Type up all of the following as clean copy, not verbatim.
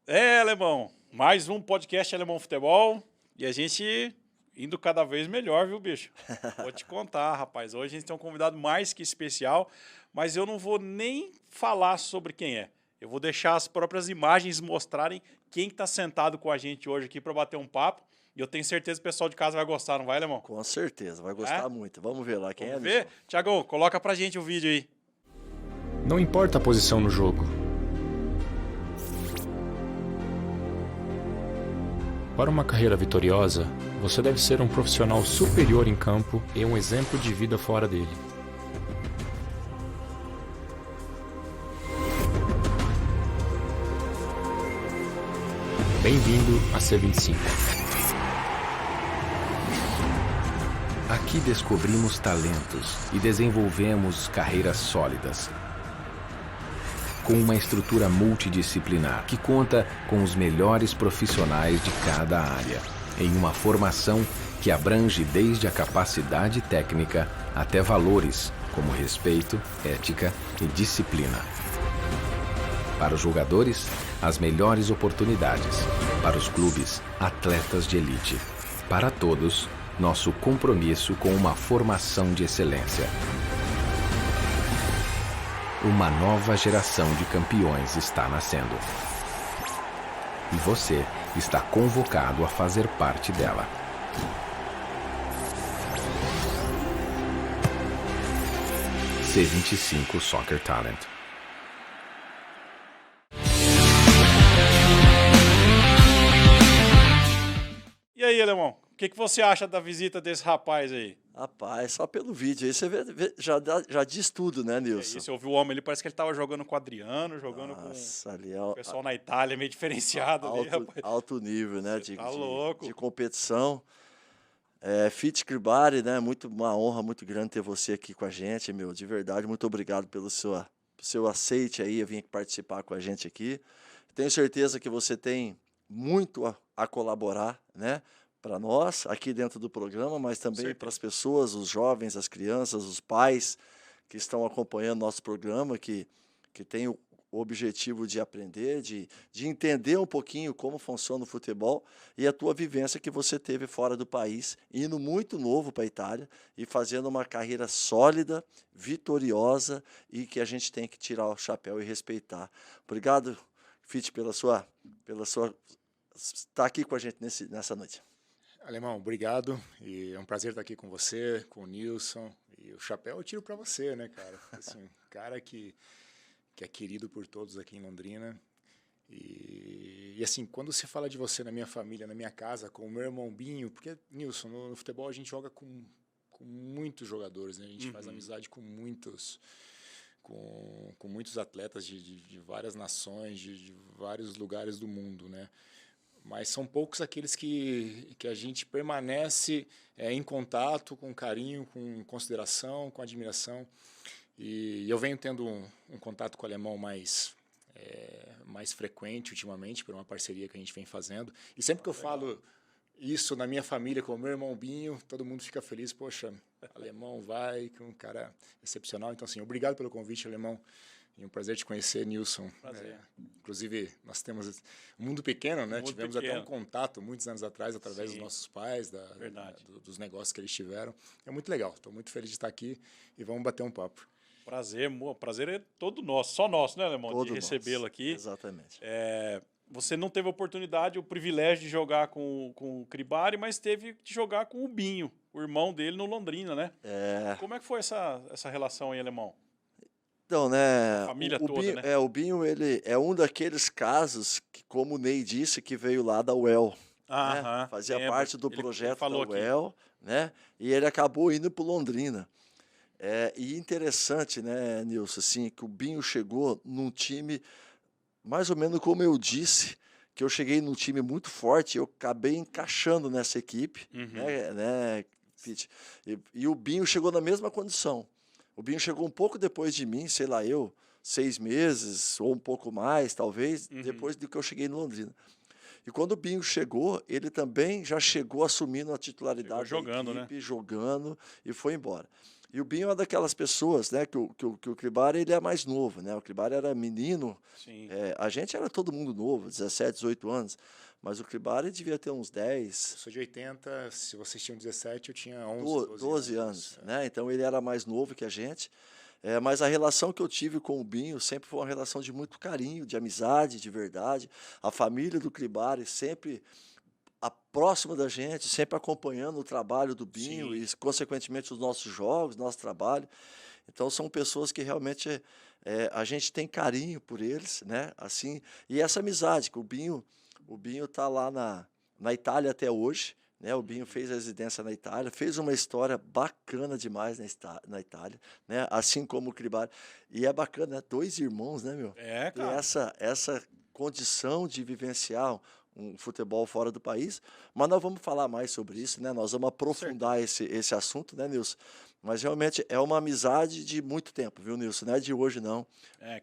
Alemão, mais um podcast Alemão Futebol e a gente indo cada vez melhor, viu, bicho? Vou te contar, rapaz, hoje a gente tem um convidado mais que especial, mas eu não vou nem falar sobre quem é. Eu vou deixar as próprias imagens mostrarem quem está sentado com a gente hoje aqui para bater um papo e eu tenho certeza que o pessoal de casa vai gostar, não vai, Alemão? Com certeza, vai gostar muito. Vamos ver lá quem Vamos é. ver? Tiagão, coloca pra gente o vídeo aí. Não importa a posição no jogo. Para uma carreira vitoriosa, você deve ser um profissional superior em campo e um exemplo de vida fora dele. Bem-vindo a C25. Aqui descobrimos talentos e desenvolvemos carreiras sólidas. Com uma estrutura multidisciplinar que conta com os melhores profissionais de cada área, em uma formação que abrange desde a capacidade técnica até valores como respeito, ética e disciplina. Para os jogadores, as melhores oportunidades. Para os clubes, atletas de elite. Para todos, nosso compromisso com uma formação de excelência. Uma nova geração de campeões está nascendo. E você está convocado a fazer parte dela. C25 Soccer Talent. E aí, Alemão, o que você acha da visita desse rapaz aí? Rapaz, só pelo vídeo aí você já diz tudo, né, Nilson? Você ouviu o homem ali, parece que ele tava jogando com o Adriano, jogando Nossa, ali com o pessoal na Itália, meio diferenciado ali, rapaz. alto nível, né, louco. de competição. Fit Kribari, né, uma honra muito grande ter você aqui com a gente, meu, de verdade, muito obrigado pelo seu aceite aí, vir participar com a gente aqui. Tenho certeza que você tem muito a colaborar, né, para nós aqui dentro do programa, mas também para as pessoas, os jovens, as crianças, os pais que estão acompanhando nosso programa, que tem o objetivo de aprender, de entender um pouquinho como funciona o futebol e a tua vivência que você teve fora do país, indo muito novo para a Itália e fazendo uma carreira sólida, vitoriosa e que a gente tem que tirar o chapéu e respeitar. Obrigado, Fit, pela sua estar aqui com a gente nessa noite. Alemão, obrigado. E é um prazer estar aqui com você, com o Nilson. E o chapéu eu tiro para você, né, cara? Assim, cara que é querido por todos aqui em Londrina. E assim, quando se fala de você na minha família, na minha casa, com o meu irmão Binho, porque, Nilson, no futebol a gente joga com muitos jogadores, né? A gente faz amizade com muitos atletas de várias nações, de vários lugares do mundo, né? Mas são poucos aqueles que a gente permanece em contato, com carinho, com consideração, com admiração. E eu venho tendo um contato com o Alemão mais frequente ultimamente, por uma parceria que a gente vem fazendo. E sempre que eu falo isso na minha família, com o meu irmão Binho, todo mundo fica feliz. Poxa, Alemão vai, que é um cara excepcional. Então, assim, obrigado pelo convite, Alemão. E um prazer te conhecer, Nilson. Inclusive, nós temos um mundo pequeno, né? Tivemos até um contato muitos anos atrás, através dos nossos pais, dos negócios que eles tiveram. É muito legal, estou muito feliz de estar aqui e vamos bater um papo. Prazer é todo nosso, só nosso, né, Alemão? De recebê-lo aqui. Exatamente. Você não teve a oportunidade, o privilégio de jogar com o Kribari, mas teve de jogar com o Binho, o irmão dele no Londrina, né? Como é que foi essa relação aí, Alemão? Então, né, a família toda, Binho, né? O Binho, ele é um daqueles casos que, como o Ney disse, que veio lá da UEL, né? Fazia parte do projeto da UEL, né? E ele acabou indo para Londrina. E interessante, né, Nilson, assim, que o Binho chegou num time, mais ou menos como eu disse, que eu cheguei num time muito forte, eu acabei encaixando nessa equipe, né, Pete? E o Binho chegou na mesma condição. O Binho chegou um pouco depois de mim, sei lá, 6 meses ou um pouco mais, talvez, depois do que eu cheguei no Londrina. E quando o Binho chegou, ele também já chegou assumindo a titularidade da equipe, jogando e foi embora. E o Binho é uma daquelas pessoas, né, que o Cribari, ele é mais novo, né? O Cribari era menino, Sim. a gente era todo mundo novo, 17, 18 anos, mas o Cribari devia ter uns 10, Eu sou de 80, se vocês tinham 17, eu tinha 11, 12 anos, né? Então ele era mais novo que a gente. Mas a relação que eu tive com o Binho sempre foi uma relação de muito carinho, de amizade, de verdade. A família do Cribari sempre próxima da gente, sempre acompanhando o trabalho do Binho Sim. e, consequentemente, os nossos jogos, nosso trabalho. Então, são pessoas que realmente a gente tem carinho por eles, né? Assim, e essa amizade, que o Binho está lá na Itália até hoje, né? O Binho fez a residência na Itália, fez uma história bacana demais na Itália, né? Assim como o Cribari. E é bacana, né? 2 irmãos, né, meu? É, Ter cara. essa condição de vivenciar um futebol fora do país, mas nós vamos falar mais sobre isso, né? Nós vamos aprofundar esse assunto, né, Nilson? Mas realmente é uma amizade de muito tempo, viu, Nilson? Não é de hoje, não.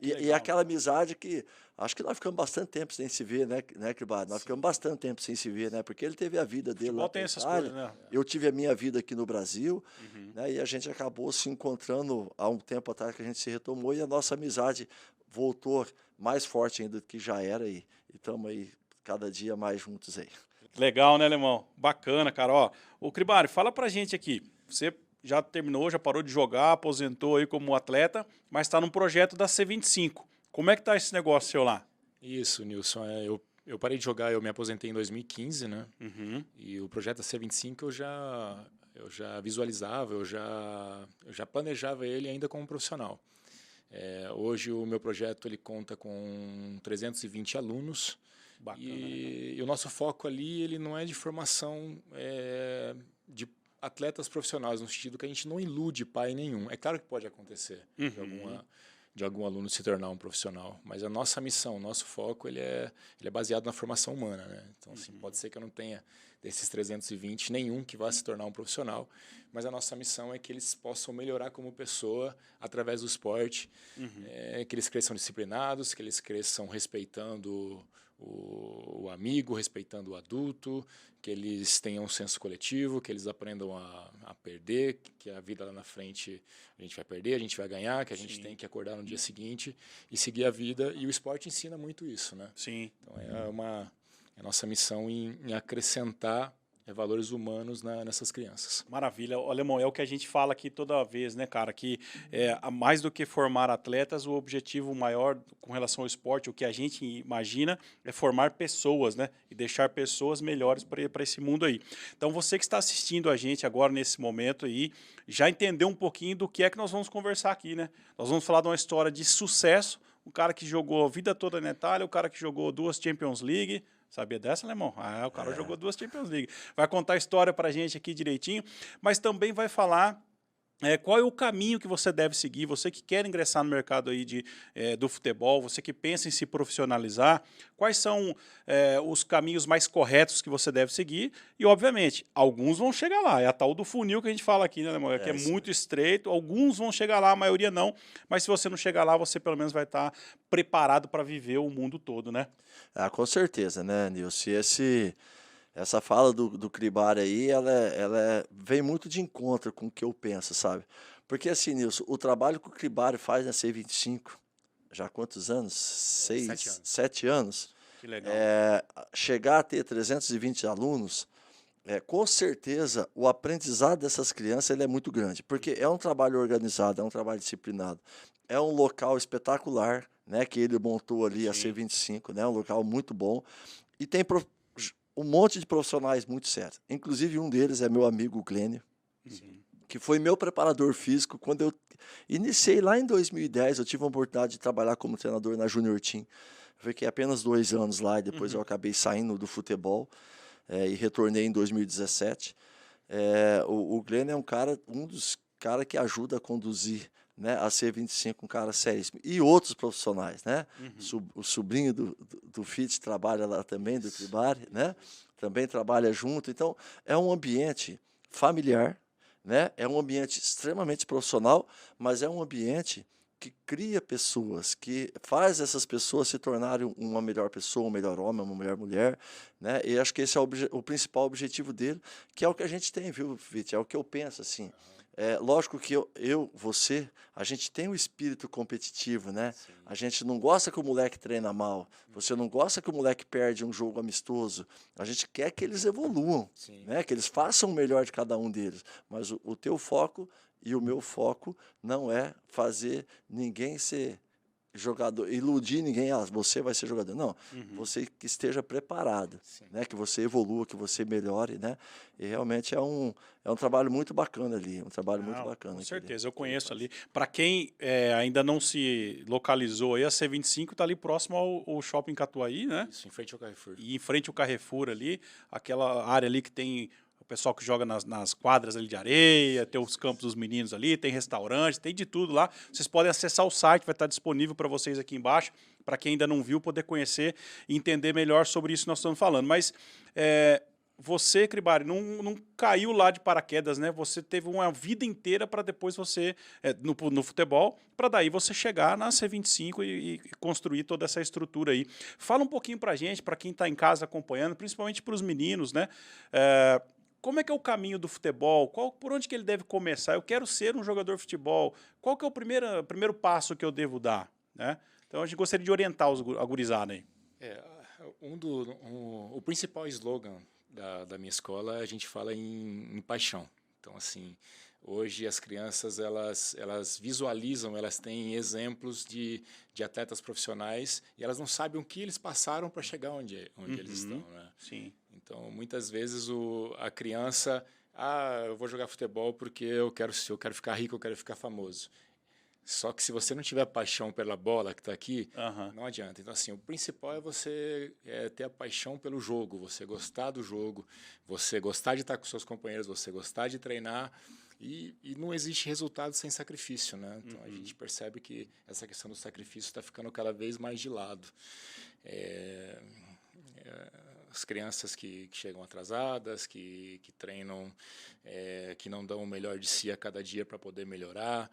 Que E legal. aquela amizade que acho que nós ficamos bastante tempo sem se ver, né, Cribari? Nós ficamos bastante tempo sem se ver, né? Porque ele teve a vida dele Futebol lá tem na essas Itália, coisas, né? eu tive a minha vida aqui no Brasil, né? E a gente acabou se encontrando há um tempo atrás que a gente se retomou e a nossa amizade voltou mais forte ainda do que já era e estamos aí cada dia mais juntos aí. Legal, né, Alemão? Bacana, cara. Ó, ô Cribari, fala pra gente aqui. Você já terminou, já parou de jogar, aposentou aí como atleta, mas está num projeto da C25. Como é que tá esse negócio seu lá? Isso, Nilson. Eu parei de jogar, eu me aposentei em 2015, né? Uhum. E o projeto da C25 eu já visualizava, eu já planejava ele ainda como profissional. Hoje o meu projeto ele conta com 320 alunos. Bacana, E o nosso foco ali ele não é de formação de atletas profissionais, no sentido que a gente não ilude pai nenhum. É claro que pode acontecer de algum aluno se tornar um profissional, mas a nossa missão, o nosso foco, ele é baseado na formação humana, né? Então, assim, pode ser que eu não tenha desses 320 nenhum que vá se tornar um profissional, mas a nossa missão é que eles possam melhorar como pessoa através do esporte, que eles cresçam disciplinados, que eles cresçam respeitando o amigo, respeitando o adulto, que eles tenham um senso coletivo, que eles aprendam a perder, que a vida lá na frente a gente vai perder, a gente vai ganhar, que a gente tem que acordar no dia seguinte e seguir a vida. E o esporte ensina muito isso, né? Sim. Então é a nossa missão em acrescentar valores humanos nessas crianças. Maravilha. Alemão, é o que a gente fala aqui toda vez, né, cara? Que mais do que formar atletas, o objetivo maior com relação ao esporte, o que a gente imagina, é formar pessoas, né? E deixar pessoas melhores para esse mundo aí. Então, você que está assistindo a gente agora, nesse momento aí, já entendeu um pouquinho do que é que nós vamos conversar aqui, né? Nós vamos falar de uma história de sucesso, o cara que jogou a vida toda na Itália, o cara que jogou 2 Champions League. Sabia dessa, Alemão? O cara jogou 2 Champions League. Vai contar a história pra gente aqui direitinho, mas também vai falar qual é o caminho que você deve seguir, você que quer ingressar no mercado aí do futebol, você que pensa em se profissionalizar, quais são os caminhos mais corretos que você deve seguir e, obviamente, alguns vão chegar lá, é a tal do funil que a gente fala aqui, né, Alemão? Que é muito estreito, alguns vão chegar lá, a maioria não, mas se você não chegar lá, você pelo menos vai estar preparado para viver o mundo todo, né? Com certeza, né, Nilson? Essa fala do Cribari aí, ela vem muito de encontro com o que eu penso, sabe? Porque assim, Nilson, o trabalho que o Cribari faz na C25, já há quantos anos? 7 anos. Que legal. Chegar a ter 320 alunos, com certeza o aprendizado dessas crianças ele é muito grande, porque é um trabalho organizado, é um trabalho disciplinado, é um local espetacular, né, que ele montou ali, a C25, né, um local muito bom, e tem um monte de profissionais muito sérios. Inclusive, um deles é meu amigo Glênio, que foi meu preparador físico. Quando eu iniciei lá em 2010, eu tive a oportunidade de trabalhar como treinador na Junior Team. Eu fiquei apenas 2 anos lá e depois eu acabei saindo do futebol e retornei em 2017. O Glênio é um dos caras que ajuda a conduzir, né, a C25, um cara seríssimo. E outros profissionais, né? O sobrinho do Fitch trabalha lá também, do Cribari, né? Também trabalha junto. Então, é um ambiente familiar, né? É um ambiente extremamente profissional, mas é um ambiente que cria pessoas, que faz essas pessoas se tornarem uma melhor pessoa, um melhor homem, uma melhor mulher, né? E acho que esse é o principal objetivo dele, que é o que a gente tem, viu, Fitch? É o que eu penso, assim. Lógico que você, a gente tem um espírito competitivo, né? Sim. A gente não gosta que o moleque treina mal. Você não gosta que o moleque perde um jogo amistoso. A gente quer que eles evoluam, Sim. né? Que eles façam o melhor de cada um deles. Mas o teu foco e o meu foco não é fazer ninguém ser jogador, iludir ninguém, você vai ser jogador. Não, você que esteja preparado, Sim. né? Que você evolua, que você melhore, né? E realmente é um trabalho muito bacana ali, um trabalho muito bacana. Com que certeza, eu ele conheço faz. ali. Para quem ainda não se localizou aí, a C25 está ali próximo ao Shopping Catuaí, né? Isso, em frente ao Carrefour. E em frente ao Carrefour ali, aquela área ali que tem o pessoal que joga nas quadras ali de areia, tem os campos dos meninos ali, tem restaurante, tem de tudo lá. Vocês podem acessar o site, vai estar disponível para vocês aqui embaixo, para quem ainda não viu, poder conhecer e entender melhor sobre isso que nós estamos falando. Mas você, Cribari, não caiu lá de paraquedas, né? Você teve uma vida inteira para depois você, no futebol, para daí você chegar na C25 e construir toda essa estrutura aí. Fala um pouquinho para a gente, para quem está em casa acompanhando, principalmente para os meninos, né? Como é que é o caminho do futebol? Por onde que ele deve começar? Eu quero ser um jogador de futebol. Qual que é o primeiro passo que eu devo dar? Né? Então, a gente gostaria de orientar a gurizada aí. O principal slogan da minha escola, a gente fala em paixão. Então, assim, hoje as crianças, elas visualizam, elas têm exemplos de atletas profissionais e elas não sabem o que eles passaram para chegar onde eles estão, né? Sim. Então, muitas vezes a criança, eu vou jogar futebol porque eu quero ficar rico, eu quero ficar famoso. Só que se você não tiver paixão pela bola que está aqui, não adianta. Então, assim, o principal é você ter a paixão pelo jogo, você gostar do jogo, você gostar de estar com seus companheiros, você gostar de treinar. E não existe resultado sem sacrifício, né? Então, a gente percebe que essa questão do sacrifício está ficando cada vez mais de lado. As crianças que chegam atrasadas, que treinam, que não dão o melhor de si a cada dia para poder melhorar,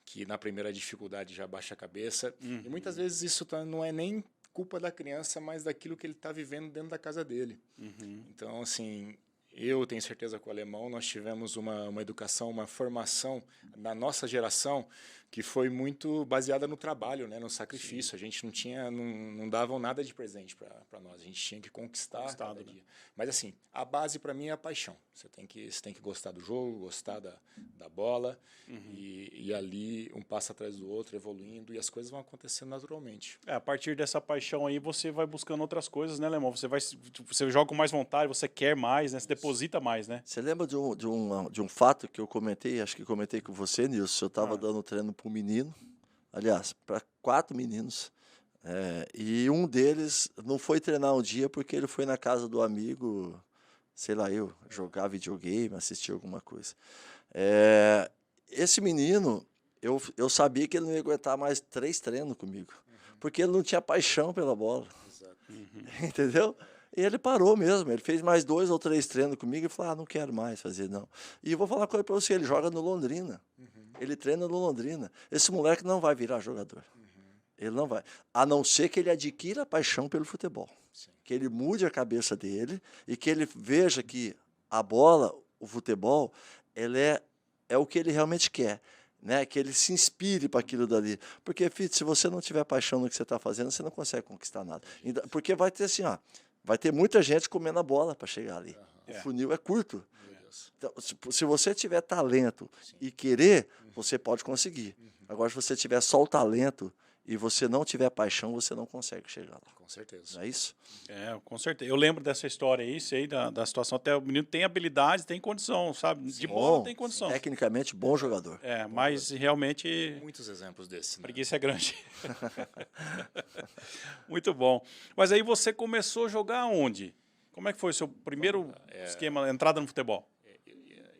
que na primeira dificuldade já baixa a cabeça. E muitas vezes isso não é nem culpa da criança, mas daquilo que ele está vivendo dentro da casa dele. Então, assim, eu tenho certeza que o alemão, nós tivemos uma educação, uma formação na nossa geração que foi muito baseada no trabalho, né, no sacrifício. Sim. A gente não davam nada de presente para nós. A gente tinha que conquistar cada dia. Mas assim, a base para mim é a paixão. Você tem que gostar do jogo, gostar da bola e ali um passo atrás do outro, evoluindo e as coisas vão acontecendo naturalmente. A partir dessa paixão aí você vai buscando outras coisas, né, Lemão? Você joga com mais vontade, você quer mais, né? Você deposita mais, né? Você lembra de um fato que eu comentei, acho que comentei com você, Nilson? Eu estava dando treino para um menino, aliás, para 4 meninos, e um deles não foi treinar um dia porque ele foi na casa do amigo, sei lá, jogar videogame, assistir alguma coisa. Esse menino, eu sabia que ele não ia aguentar mais 3 treinos comigo, porque ele não tinha paixão pela bola. Exato. Entendeu? E ele parou mesmo, ele fez mais 2 ou 3 treinos comigo e falou, não quero mais fazer, não. E eu vou falar uma coisa para você, ele joga no Londrina, ele treina no Londrina. Esse moleque não vai virar jogador, ele não vai, a não ser que ele adquira a paixão pelo futebol. Sim. Que ele mude a cabeça dele e que ele veja que a bola, o futebol, ele é o que ele realmente quer. Né, que ele se inspire para aquilo dali. Porque, filho, se você não tiver paixão no que você está fazendo, você não consegue conquistar nada. Porque vai ter assim, vai ter muita gente comendo a bola para chegar ali. O funil é curto. Então, se você tiver talento e querer, você pode conseguir. Agora, se você tiver só o talento e você não tiver paixão, você não consegue chegar lá. Com certeza. Não é isso? Com certeza. Eu lembro dessa história aí, sei da situação. Até o menino tem habilidade, tem condição, sabe? De bola tem condição. Tecnicamente, bom jogador. Mas realmente... Muitos exemplos desses. Né? Preguiça é grande. Muito bom. Mas aí você começou a jogar onde? Como é que foi o seu primeiro esquema, entrada no futebol?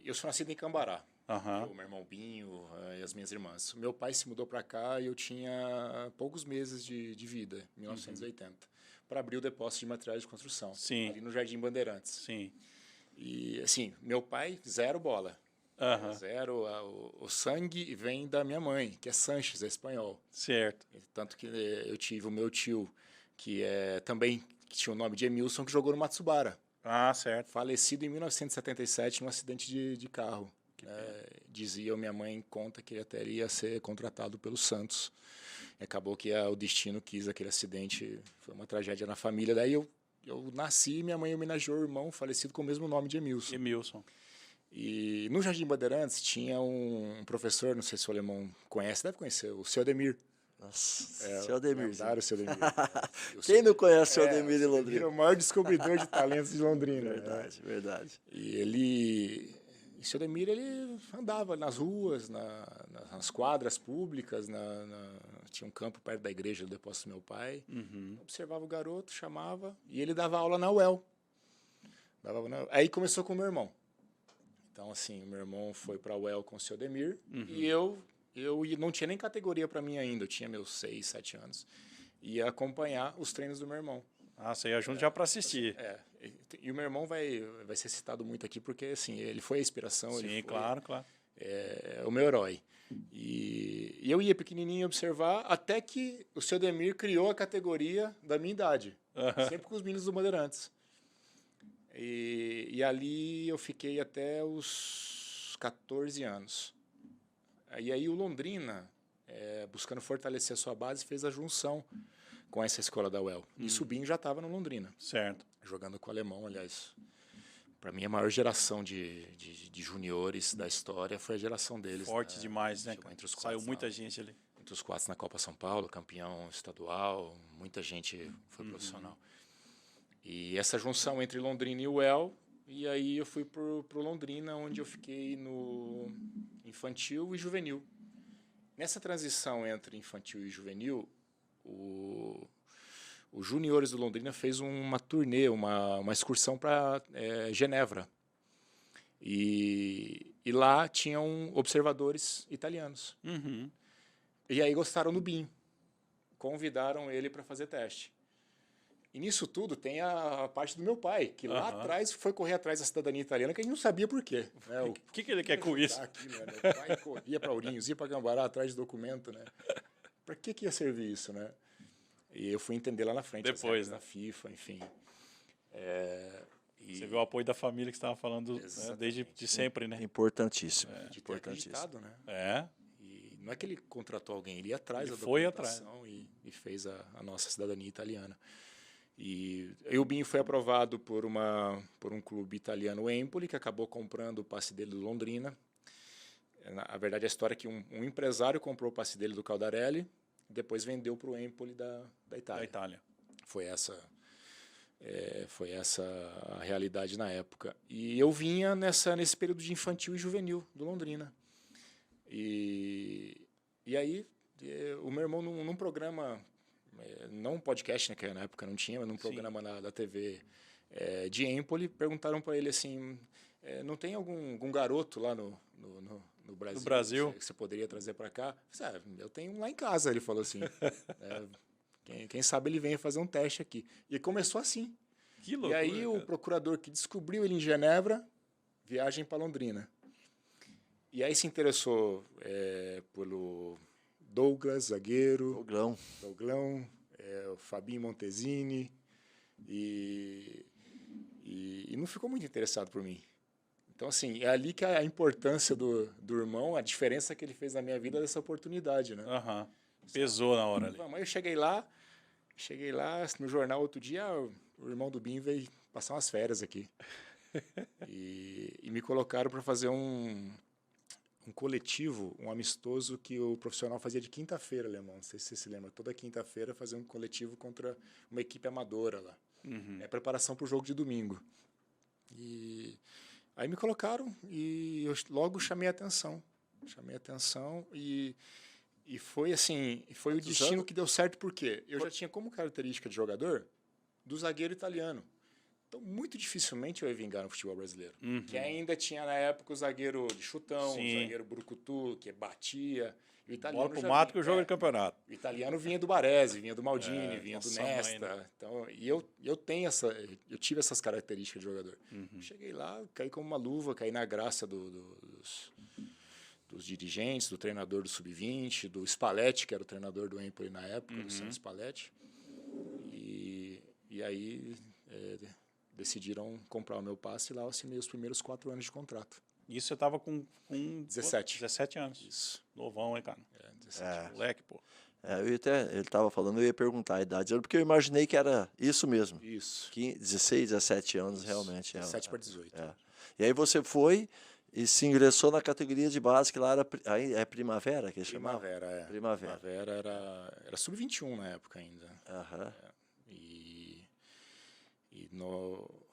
Eu sou nascido em Cambará. Uhum. O meu irmão Binho e as minhas irmãs. Meu pai se mudou para cá e eu tinha poucos meses de vida, em 1980, para abrir o depósito de materiais de construção. Sim. Ali no Jardim Bandeirantes. Sim. E, assim, meu pai, zero bola. Zero. O sangue vem da minha mãe, que é Sanches, é espanhol. Certo. Tanto que eu tive o meu tio, que que tinha o nome de Emilson, que jogou no Matsubara. Certo. Falecido em 1977 num acidente de carro. Dizia, minha mãe conta que ele até ia ser contratado pelo Santos. Acabou que o destino quis aquele acidente, foi uma tragédia na família. Daí eu nasci e minha mãe homenageou o irmão falecido com o mesmo nome de Emilson. Emilson. E no Jardim Bandeirantes tinha um professor, não sei se o alemão conhece, deve conhecer, o seu Ademir. Nossa, seu Ademir. O seu Ademir. Quem não conhece o seu Ademir em Londrina? Ele é o maior descobridor de talentos de Londrina. Verdade, verdade. E o seu Ademir, ele andava nas ruas, nas quadras públicas, tinha um campo perto da igreja do depósito do meu pai. Observava o garoto, chamava, e ele dava aula na UEL. Aí começou com o meu irmão. Então, assim, o meu irmão foi para a UEL com o seu Ademir, e eu não tinha nem categoria para mim ainda, eu tinha meus 6, 7 anos. Ia acompanhar os treinos do meu irmão. Ah, você ia junto já para assistir. E o meu irmão vai ser citado muito aqui, porque assim, ele foi a inspiração. Sim, ele foi, claro. o meu herói. E eu ia pequenininho observar, até que o seu Ademir criou a categoria da minha idade. Sempre com os meninos do Bandeirantes. E ali eu fiquei até os 14 anos. E aí o Londrina, buscando fortalecer a sua base, fez a junção com essa escola da UEL. E Subinho já estava no Londrina. Certo. Jogando com o alemão, aliás. Para mim, a maior geração de juniores da história foi a geração deles. Forte demais, né? Entre os Saiu muita gente ali. Entre os 4 na Copa São Paulo, campeão estadual, muita gente foi profissional. E essa junção entre Londrina e UEL, e aí eu fui pro Londrina, onde eu fiquei no infantil e juvenil. Nessa transição entre infantil e juvenil, os juniores do Londrina fez uma turnê, uma excursão para Genebra. E lá tinham observadores italianos. E aí gostaram do Binho. Convidaram ele para fazer teste. E nisso tudo tem a parte do meu pai, que lá atrás foi correr atrás da cidadania italiana, que a gente não sabia por quê. Né? O que ele quer com isso? Aqui, né? Meu pai corria para Ourinhos, ia para Gambará atrás de documento. Né? Para que ia servir isso? Né? E eu fui entender lá na frente, depois, né? Da FIFA, enfim. Você viu o apoio da família que você estava falando, né, desde sempre, né? Importantíssimo. De ter acreditado, né? E não é que ele contratou alguém, ele ia atrás da documentação e fez a nossa cidadania italiana. E o Binho foi aprovado por um clube italiano, o Empoli, que acabou comprando o passe dele do Londrina. Na verdade, a história é que um empresário comprou o passe dele do Caldarelli e depois vendeu para o Empoli da Itália. Da Itália. Foi essa a realidade na época. E eu vinha nesse período de infantil e juvenil do Londrina. E aí, o meu irmão, num programa... não um podcast, né, que na época não tinha, mas num programa da TV de Empoli, perguntaram para ele assim, não tem algum garoto lá no Brasil, que você poderia trazer para cá? Eu disse, eu tenho um lá em casa, ele falou assim. Quem sabe ele venha fazer um teste aqui. E começou assim. Que loucura, e aí o procurador que descobriu ele em Genebra, viagem para Londrina. E aí se interessou pelo... Douglas, zagueiro. Douglão, o Fabinho Montesini. E não ficou muito interessado por mim. Então, assim, é ali que a importância do irmão, a diferença que ele fez na minha vida dessa oportunidade, né? Pesou na hora ali. Mas eu cheguei lá no jornal outro dia, o irmão do Binho veio passar umas férias aqui. E me colocaram para fazer um coletivo, um amistoso que o profissional fazia de quinta-feira, Alemão. Não sei se você se lembra. Toda quinta-feira fazia um coletivo contra uma equipe amadora lá. Preparação para o jogo de domingo. E aí me colocaram e eu logo chamei a atenção. E foi assim, foi o destino que deu certo, porque eu já tinha como característica de jogador do zagueiro italiano. Então, muito dificilmente eu ia vingar no futebol brasileiro. Que ainda tinha, na época, o zagueiro de chutão, o zagueiro brucutu, que batia. E o italiano bola pro mato que o jogo de campeonato. O italiano vinha do Baresi, vinha do Maldini, vinha do Nesta. Mãe, né? Então, e eu tive essas características de jogador. Cheguei lá, caí como uma luva, caí na graça dos dirigentes, do treinador do Sub-20, do Spalletti, que era o treinador do Empoli na época, do Luciano Spalletti. E aí... decidiram comprar o meu passe e lá eu assinei os primeiros 4 anos de contrato. Isso você tava com 17 anos. Isso. Novão, hein, cara? 17. Moleque, pô. Ele estava falando, eu ia perguntar a idade, porque eu imaginei que era isso mesmo. Isso. 16, 17 anos, realmente. 17 para 18. E aí você foi e se ingressou na categoria de base, que lá era aí é Primavera, que chamava? Primavera. Primavera era sub-21 na época ainda.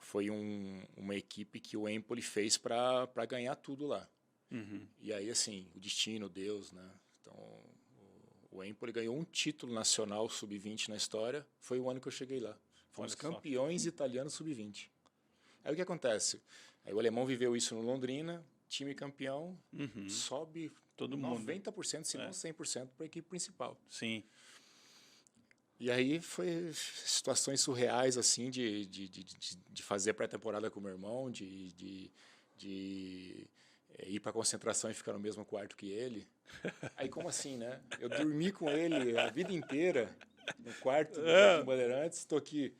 Foi uma equipe que o Empoli fez para ganhar tudo lá. E aí, assim, o destino, Deus, né? Então, o Empoli ganhou um título nacional sub-20 na história. Foi o ano que eu cheguei lá. Fomos campeões italianos sub-20. Aí o que acontece? Aí o alemão viveu isso no Londrina, time campeão, sobe todo mundo, 90%, se não 100% para a equipe principal. Sim. E aí foi situações surreais, assim, de fazer pré-temporada com o meu irmão, de ir para concentração e ficar no mesmo quarto que ele. Aí como assim, né? Eu dormi com ele a vida inteira no quarto do Bandeirantes, estou aqui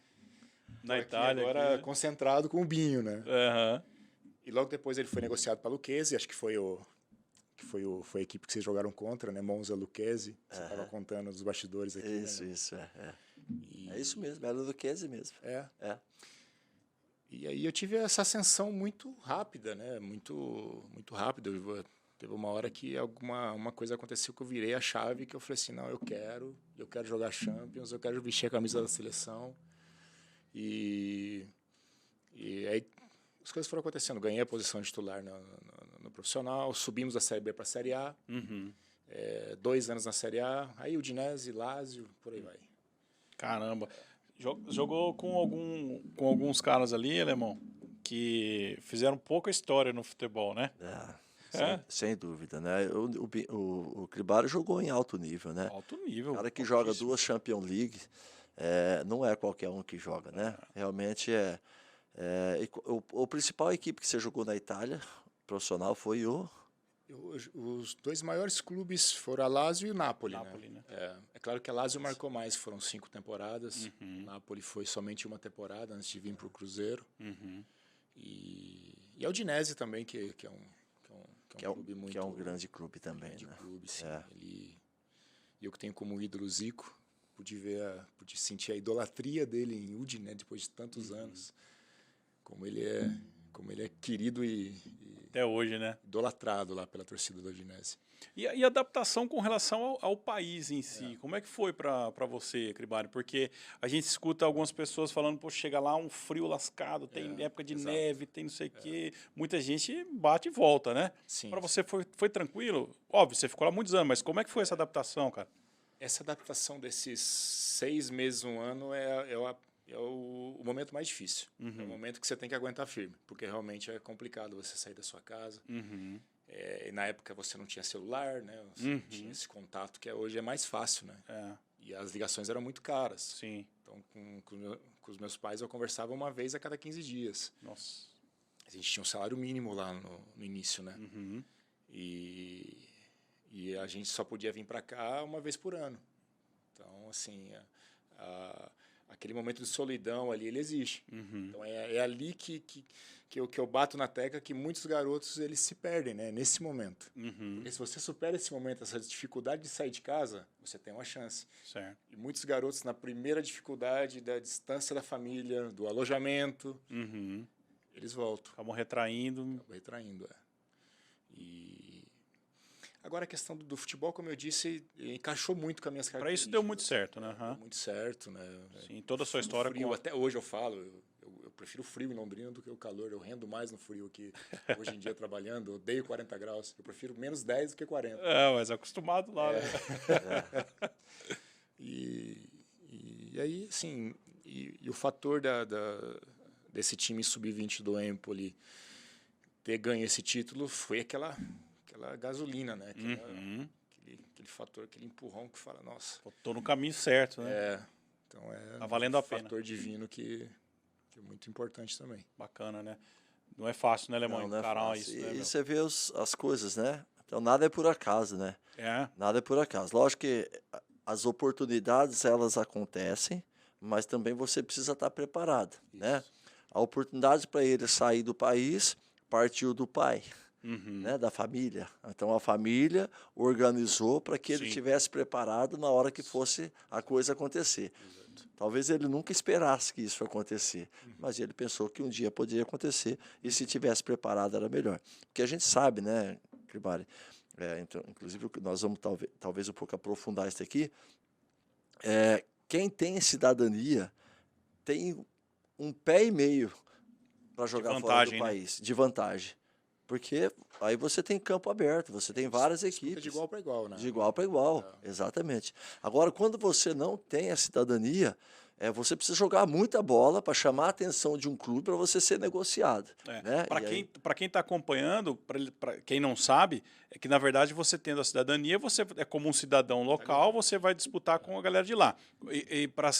na Itália agora aqui, concentrado com o Binho, né? Uhum. E logo depois ele foi negociado para Lucchesi, acho que foi a equipe que vocês jogaram contra, né? Monza Lucchesi. Você estava contando dos bastidores aqui. Isso, né? isso, é isso mesmo, era Lucchesi mesmo. E aí eu tive essa ascensão muito rápida, né? Muito rápida. Teve uma hora que uma coisa aconteceu que eu virei a chave, que eu falei assim, não, eu quero jogar Champions, eu quero vestir a camisa da seleção. E aí as coisas foram acontecendo. Ganhei a posição de titular no profissional, subimos da Série B para a Série A, 2 anos na Série A, aí Udinese, Lazio, por aí vai. Caramba. Jogou com alguns caras ali, alemão, que fizeram pouca história no futebol, né? Sem dúvida, né? O Cribari jogou em alto nível, né? Alto nível. O cara que joga 2 Champions League, não é qualquer um que joga, né? Realmente a principal equipe que você jogou na Itália, profissional, foi os 2 maiores clubes foram a Lazio e o Napoli, né? É claro que a Lazio marcou mais, foram 5 temporadas. O Napoli foi somente 1 temporada antes de vir para o Cruzeiro. E a Udinese também, que é um clube muito... Que é um grande clube também, grande né? Clube, sim. E eu que tenho como ídolo o Zico, pude sentir a idolatria dele em Udine, né, depois de tantos anos. Como ele é querido e até hoje, né? Idolatrado lá pela torcida do Udinese. E a adaptação com relação ao país em si, como é que foi para você, Cribari? Porque a gente escuta algumas pessoas falando, pô, chega lá um frio lascado, tem época de neve, tem não sei o quê. Muita gente bate e volta, né? Para você foi tranquilo? Óbvio, você ficou lá muitos anos, mas como é que foi essa adaptação, cara? Essa adaptação desses 6 meses, 1 ano, é o momento mais difícil. É o momento que você tem que aguentar firme, porque realmente é complicado você sair da sua casa. E na época você não tinha celular, né? Você não tinha esse contato que hoje é mais fácil, né? E as ligações eram muito caras. Sim. Então, com os meus pais, eu conversava uma vez a cada 15 dias. Nossa. A gente tinha um salário mínimo lá no início, né? E a gente só podia vir para cá uma vez por ano. Então, assim, aquele momento de solidão ali, ele existe. Então, é ali que eu bato na tecla que muitos garotos eles se perdem, né? Nesse momento. Porque se você supera esse momento, essa dificuldade de sair de casa, você tem uma chance. Certo. E muitos garotos, na primeira dificuldade da distância da família, do alojamento, eles voltam. Acabam retraindo. E agora a questão do futebol, como eu disse, encaixou muito com as minhas características. Para isso deu muito certo, né? Deu muito certo, né? Sim, toda a sua história. Frio, até hoje eu falo, eu prefiro o frio em Londrina do que o calor. Eu rendo mais no frio aqui, hoje em dia trabalhando. Eu odeio 40 graus. Eu prefiro menos 10 do que 40. Mas acostumado lá, né? E aí, assim, e o fator desse time sub-20 do Empoli ter ganho esse título foi aquela gasolina, né? Aquele fator, aquele empurrão que fala, nossa... Tô no caminho certo, né? Então tá valendo a pena. Fator divino que é muito importante também. Bacana, né? Não é fácil, né, Alemão? Encarar isso, né, e você vê as coisas, né? Então, nada é por acaso, né? Nada é por acaso. Lógico que as oportunidades, elas acontecem, mas também você precisa estar preparado, né? A oportunidade para ele sair do país partiu do pai. né, da família. Então a família organizou para que ele Sim. estivesse preparado na hora que fosse a coisa acontecer. Talvez ele nunca esperasse que isso acontecer, mas ele pensou que um dia poderia acontecer e se tivesse preparado era melhor. Porque a gente sabe, né, Cribari, então, inclusive nós vamos talvez um pouco aprofundar isso aqui, quem tem cidadania tem um pé e meio para jogar fora do vantagem, né? país, de vantagem. Porque aí você tem campo aberto, você tem várias Disputa equipes. de igual para igual, né? De igual para igual, exatamente. Agora, quando você não tem a cidadania, você precisa jogar muita bola para chamar a atenção de um clube para você ser negociado. Né? Para quem está acompanhando, para quem não sabe, é que na verdade você tendo a cidadania, você é como um cidadão local, você vai disputar com a galera de lá. E para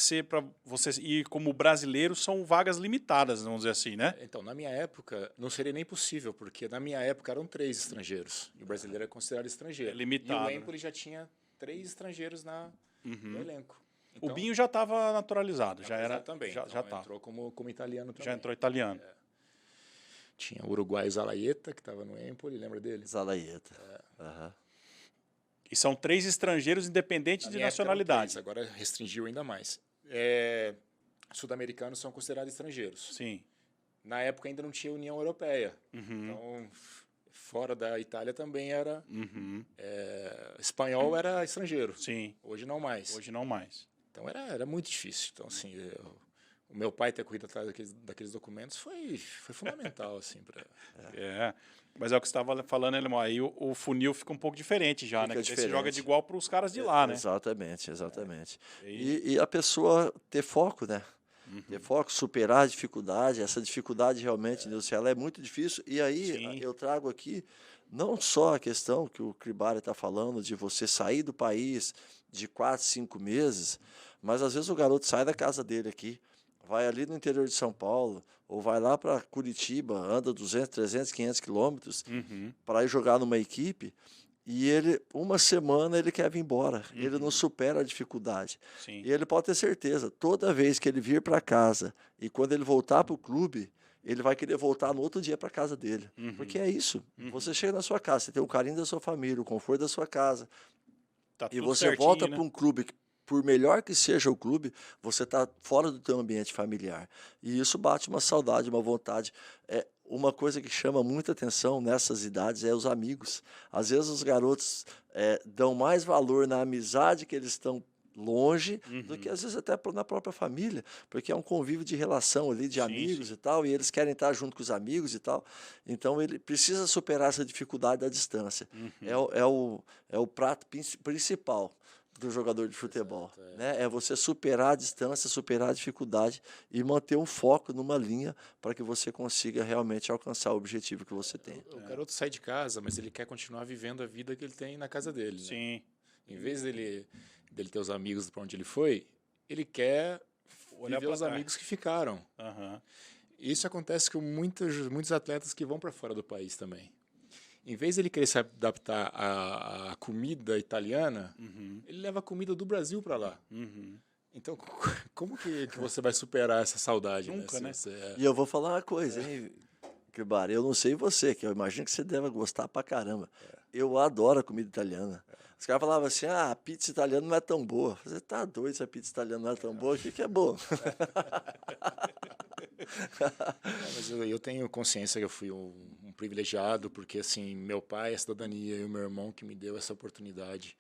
você ir como brasileiro são vagas limitadas, vamos dizer assim, né? Então, na minha época, não seria nem possível, porque na minha época eram 3 estrangeiros. E o brasileiro é considerado estrangeiro. É limitado, E o Empoli já tinha 3 estrangeiros no elenco. O Binho já estava naturalizado, já era também. já Então, estava. entrou como italiano também. Já entrou italiano. Tinha o uruguaio Zalaeta, que estava no Empoli, lembra dele? Zalaeta. Aham. E são 3 estrangeiros independentes Na de minha época eram nacionalidade. 3, agora restringiu ainda mais. Sul-americanos são considerados estrangeiros. Sim. Na época ainda não tinha União Europeia. Então, fora da Itália também era... espanhol era estrangeiro. Sim. Hoje não mais. Hoje não mais. Então era muito difícil. Então, assim, o meu pai ter corrido atrás daqueles documentos foi fundamental, assim, para... Mas é o que você estava falando, Alemão, aí o funil fica um pouco diferente já, Fica né? Porque você diferente. joga de igual para os caras de lá, né? Exatamente, exatamente. E- E a pessoa ter foco, né? Ter foco, superar a dificuldade. Essa dificuldade realmente, Nilson, ela é muito difícil. E aí Sim. eu trago aqui não só a questão que o Cribari está falando de você sair do país de 4, 5 meses, mas às vezes o garoto sai da casa dele aqui, vai ali no interior de São Paulo, ou vai lá para Curitiba, anda 200, 300, 500 quilômetros para ir jogar numa equipe, e ele, uma semana, ele quer vir embora. Ele não supera a dificuldade. Sim. E ele pode ter certeza, toda vez que ele vir para casa e quando ele voltar para o clube, ele vai querer voltar no outro dia para casa dele. Porque é isso. Você chega na sua casa, você tem o carinho da sua família, o conforto da sua casa, Tá e tudo você certinho, volta né? para um clube que, por melhor que seja o clube, você está fora do teu ambiente familiar. E isso bate uma saudade, uma vontade. Uma coisa que chama muita atenção nessas idades é os amigos. Às vezes os garotos dão mais valor na amizade que eles estão longe do que às vezes até na própria família, porque é um convívio de relação ali, de amigos e tal, e eles querem estar junto com os amigos e tal. Então ele precisa superar essa dificuldade da distância. É o prato principal do jogador de futebol, né? É você superar a distância, superar a dificuldade e manter um foco numa linha para que você consiga realmente alcançar o objetivo que você tem. O garoto sai de casa, mas ele quer continuar vivendo a vida que ele tem na casa dele. Né? Sim. Em vez dele ter os amigos para onde ele foi, ele quer Olhar viver pra os trás. amigos que ficaram. Aham. Isso acontece com muitos atletas que vão para fora do país também. Em vez de ele querer se adaptar à comida italiana, ele leva a comida do Brasil para lá. Então, como que você vai superar essa saudade? Nunca, né? E eu vou falar uma coisa, hein, Cribari, eu não sei você, que eu imagino que você deve gostar pra caramba. Eu adoro a comida italiana. Os caras falavam assim, a pizza italiana não é tão boa. Você tá doido se a pizza italiana não é tão boa? O que é boa? Mas eu tenho consciência que eu fui um privilegiado, porque assim, meu pai, a cidadania, e o meu irmão que me deu essa oportunidade.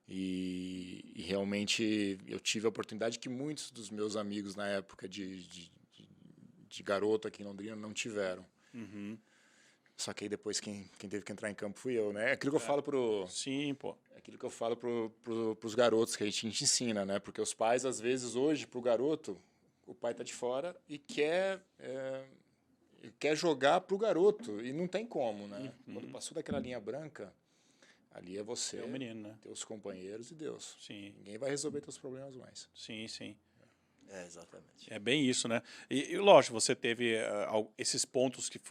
E realmente eu tive a oportunidade que muitos dos meus amigos na época de garoto aqui em Londrina não tiveram. Só que aí depois quem teve que entrar em campo fui eu, né? Aquilo que eu falo Sim, pô. aquilo que eu falo pros garotos que a gente ensina, né? Porque os pais às vezes hoje pro garoto, o pai tá de fora e quer jogar pro garoto e não tem como, né? Quando passou daquela linha branca, ali é você, É o menino, né? teus companheiros e Deus. Sim. Ninguém vai resolver teus problemas mais. Sim, sim. Exatamente. É bem isso, né? E lógico, você teve esses pontos que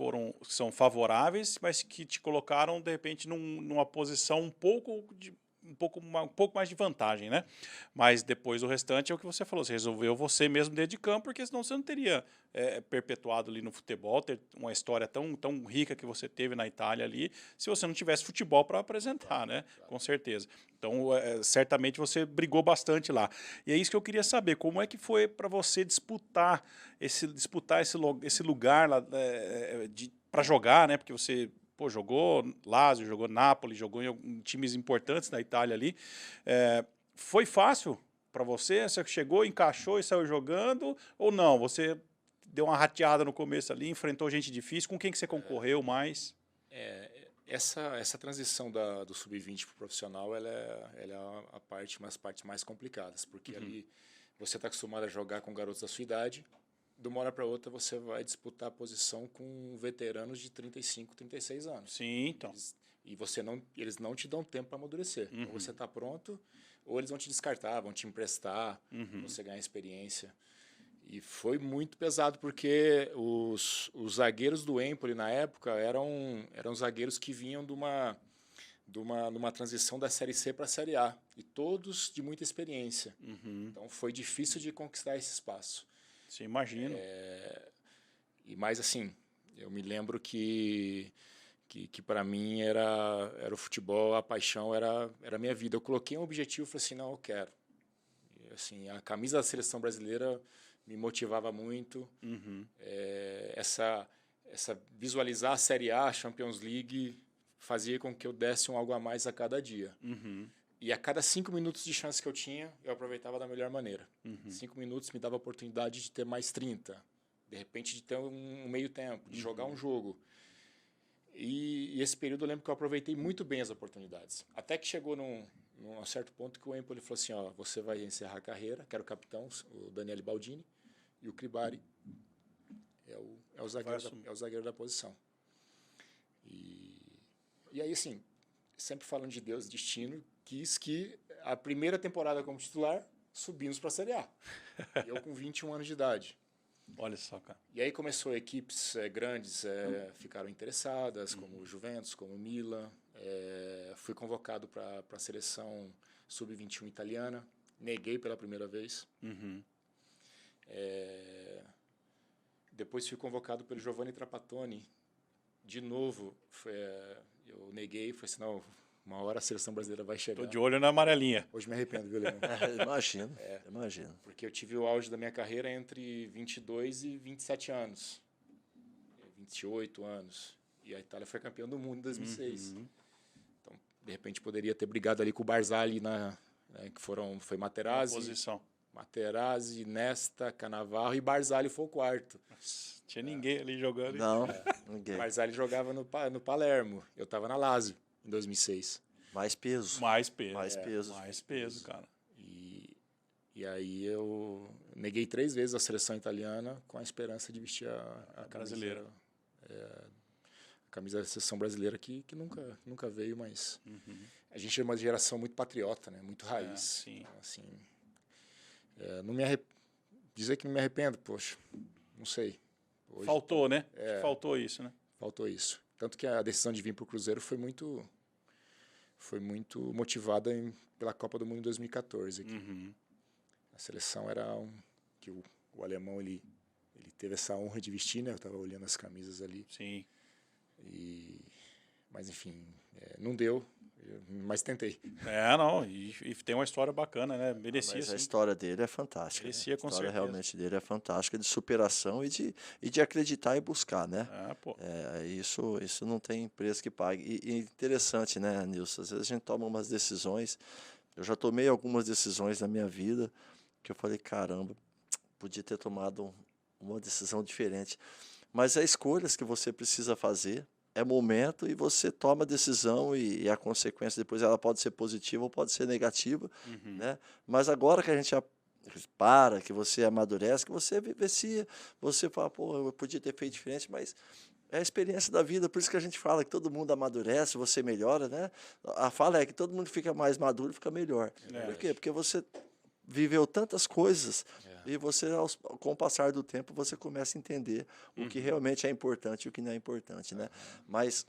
são favoráveis, mas que te colocaram, de repente, numa posição um pouco um pouco mais de vantagem, né? Mas depois o restante é o que você falou, você resolveu você mesmo dentro de campo, porque senão você não teria perpetuado ali no futebol, ter uma história tão rica que você teve na Itália ali, se você não tivesse futebol para apresentar, né? Com certeza. Então, certamente você brigou bastante lá. E é isso que eu queria saber, como é que foi para você disputar esse lugar lá para jogar, né? Porque você jogou Lazio, jogou Napoli, jogou em times importantes da Itália ali. Foi fácil para você? Você chegou, encaixou e saiu jogando? Ou não? Você deu uma rateada no começo ali, enfrentou gente difícil? Com quem que você concorreu mais? Essa transição do sub-20 para o profissional, ela é uma das partes mais complicadas, porque ali você está acostumado a jogar com garotos da sua idade, de uma hora para outra você vai disputar a posição com veteranos de 35, 36 anos. Sim, então. Eles não te dão tempo para amadurecer. Ou você está pronto, ou eles vão te descartar, vão te emprestar, você ganhar experiência. E foi muito pesado, porque os zagueiros do Empoli, na época, eram zagueiros que vinham de uma transição da Série C para a Série A. E todos de muita experiência. Então foi difícil de conquistar esse espaço. Você imagina. Mas assim, eu me lembro que para mim era o futebol, a paixão era a minha vida. Eu coloquei um objetivo e falei assim, não, eu quero. E, assim, a camisa da seleção brasileira me motivava muito. Essa visualizar a Série A, a Champions League, fazia com que eu desse algo a mais a cada dia. E a cada 5 minutos de chance que eu tinha, eu aproveitava da melhor maneira. 5 minutos me dava a oportunidade de ter mais 30. De repente, de ter um meio tempo, de jogar um jogo. E esse período eu lembro que eu aproveitei muito bem as oportunidades. Até que chegou num certo ponto que o Empoli falou assim, ó, você vai encerrar a carreira, que era o capitão, o Daniele Baldini, e o Cribari é o zagueiro da posição. E aí, assim, sempre falando de Deus, destino, quis que a primeira temporada como titular subimos para a Série A. E eu com 21 anos de idade. Olha só, cara. E aí começou equipes grandes, ficaram interessadas, como o Juventus, como o Milan. Fui convocado para a seleção sub-21 italiana. Neguei pela primeira vez. Depois fui convocado pelo Giovanni Trapattoni. De novo, eu neguei, falei assim, não, uma hora a seleção brasileira vai chegar. Tô de olho na amarelinha. Hoje me arrependo, viu, Leandro? Imagino. Porque eu tive o auge da minha carreira entre 22 e 27 anos. 28 anos. E a Itália foi campeã do mundo em 2006. Então, de repente, poderia ter brigado ali com o Barzali, que foi Materazzi, Nesta, Cannavaro, e Barzali foi o quarto. Nossa, tinha ninguém ali jogando. Não, ninguém. Barzali jogava no Palermo. Eu estava na Lazio em 2006. Mais peso. Mais peso. Mais peso, cara. E aí eu neguei 3 vezes a seleção italiana com a esperança de vestir a brasileira. A camisa da seleção brasileira que nunca veio, mas a gente é uma geração muito patriota, né? Muito raiz. Sim. Então, assim, dizer que não me arrependo, poxa, não sei. Hoje, faltou, né? Faltou isso, né? Faltou isso. Tanto que a decisão de vir para o Cruzeiro foi muito motivada pela Copa do Mundo em 2014. A seleção era que o alemão ele teve essa honra de vestir, né? Eu estava olhando as camisas ali. Sim. Mas enfim, não deu, mas tentei. Não, e tem uma história bacana, né? Merecia. Mas sim. A história dele é fantástica. Merecia, com a história certeza. realmente dele é fantástica, de superação e de acreditar e buscar, né? Pô. Isso não tem preço que pague. E interessante, né, Nilson? Às vezes a gente toma umas decisões. Eu já tomei algumas decisões na minha vida que eu falei, caramba, podia ter tomado uma decisão diferente. Mas é escolhas que você precisa fazer, é momento, e você toma a decisão e a consequência depois ela pode ser positiva ou pode ser negativa, né? Mas agora que a gente que você amadurece, que você vivencia, você fala, pô, eu podia ter feito diferente, mas é a experiência da vida, por isso que a gente fala que todo mundo amadurece, você melhora, né? A fala é que todo mundo fica mais maduro e fica melhor. Por quê? Porque você viveu tantas coisas e você, com o passar do tempo, você começa a entender o que realmente é importante e o que não é importante, né? Mas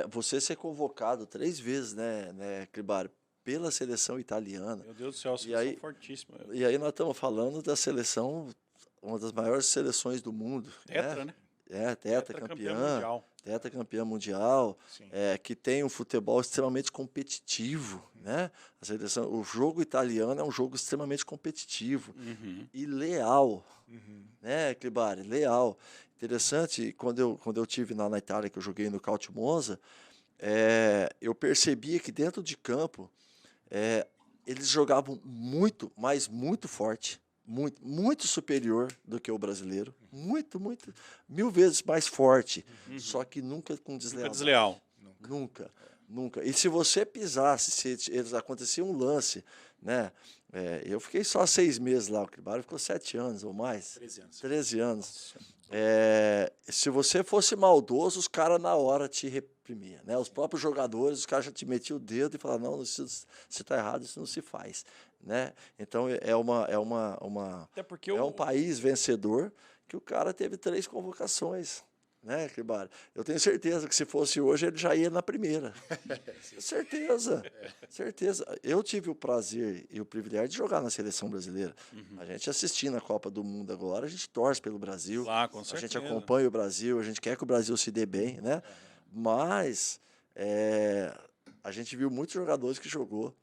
você ser convocado 3 vezes, né, Cribari, pela seleção italiana. Meu Deus do céu, E seleção aí, fortíssima. e aí nós estamos falando da seleção, uma das maiores seleções do mundo. Tetra, né? Tetracampeã mundial. Tetracampeã mundial, Sim. que tem um futebol extremamente competitivo, né? O jogo italiano é um jogo extremamente competitivo e leal, né, Cribari? Leal. Interessante, quando eu tive lá na Itália, que eu joguei no Caute Monza, eu percebia que dentro de campo eles jogavam muito, mas muito forte, muito superior do que o brasileiro, muito, 1000 vezes mais forte, só que nunca com Nunca deslealdade. desleal. Nunca. E se você pisasse, se eles acontecia um lance, né? Eu fiquei só 6 meses lá, o Cribari ficou 7 anos ou mais. 13 anos. 13 anos. Se você fosse maldoso, os caras na hora te reprimiam, né? Os próprios jogadores, os caras já te metiam o dedo e falavam, não, isso está errado, isso não se faz, né? Então Até porque um país vencedor que o cara teve 3 convocações, né, Cribari? Eu tenho certeza que se fosse hoje ele já ia na primeira. Certeza. Eu tive o prazer e o privilégio de jogar na seleção brasileira. A gente assistindo a Copa do Mundo agora, a gente torce pelo Brasil. Lá, com A certeza. gente acompanha o Brasil, a gente quer que o Brasil se dê bem, né? Mas a gente viu muitos jogadores que jogou.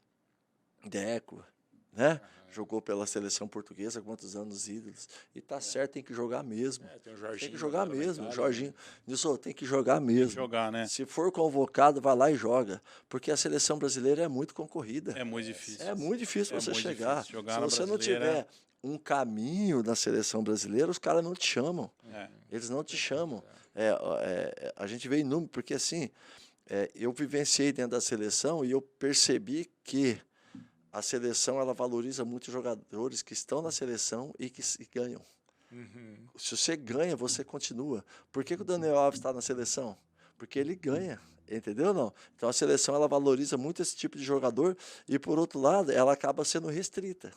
Deco, né? Jogou pela seleção portuguesa, quantos anos ídolos. E tá certo, tem que jogar mesmo. Tem o Jorginho. Tem que jogar agora na mesmo, Itália, Jorginho. Nilson, tem que jogar mesmo. jogar, né? Se for convocado, vai lá e joga. Porque a seleção brasileira é muito concorrida. É muito difícil. É muito difícil É você muito chegar. difícil jogar Se na você não brasileira. tiver um caminho na seleção brasileira, os caras não te chamam. Eles não te chamam. A gente vê em número, porque assim, eu vivenciei dentro da seleção e eu percebi que a seleção ela valoriza muito os jogadores que estão na seleção e que ganham. Se você ganha, você continua. Por que o Daniel Alves está na seleção? Porque ele ganha. Entendeu não? Então a seleção ela valoriza muito esse tipo de jogador e, por outro lado, ela acaba sendo restrita.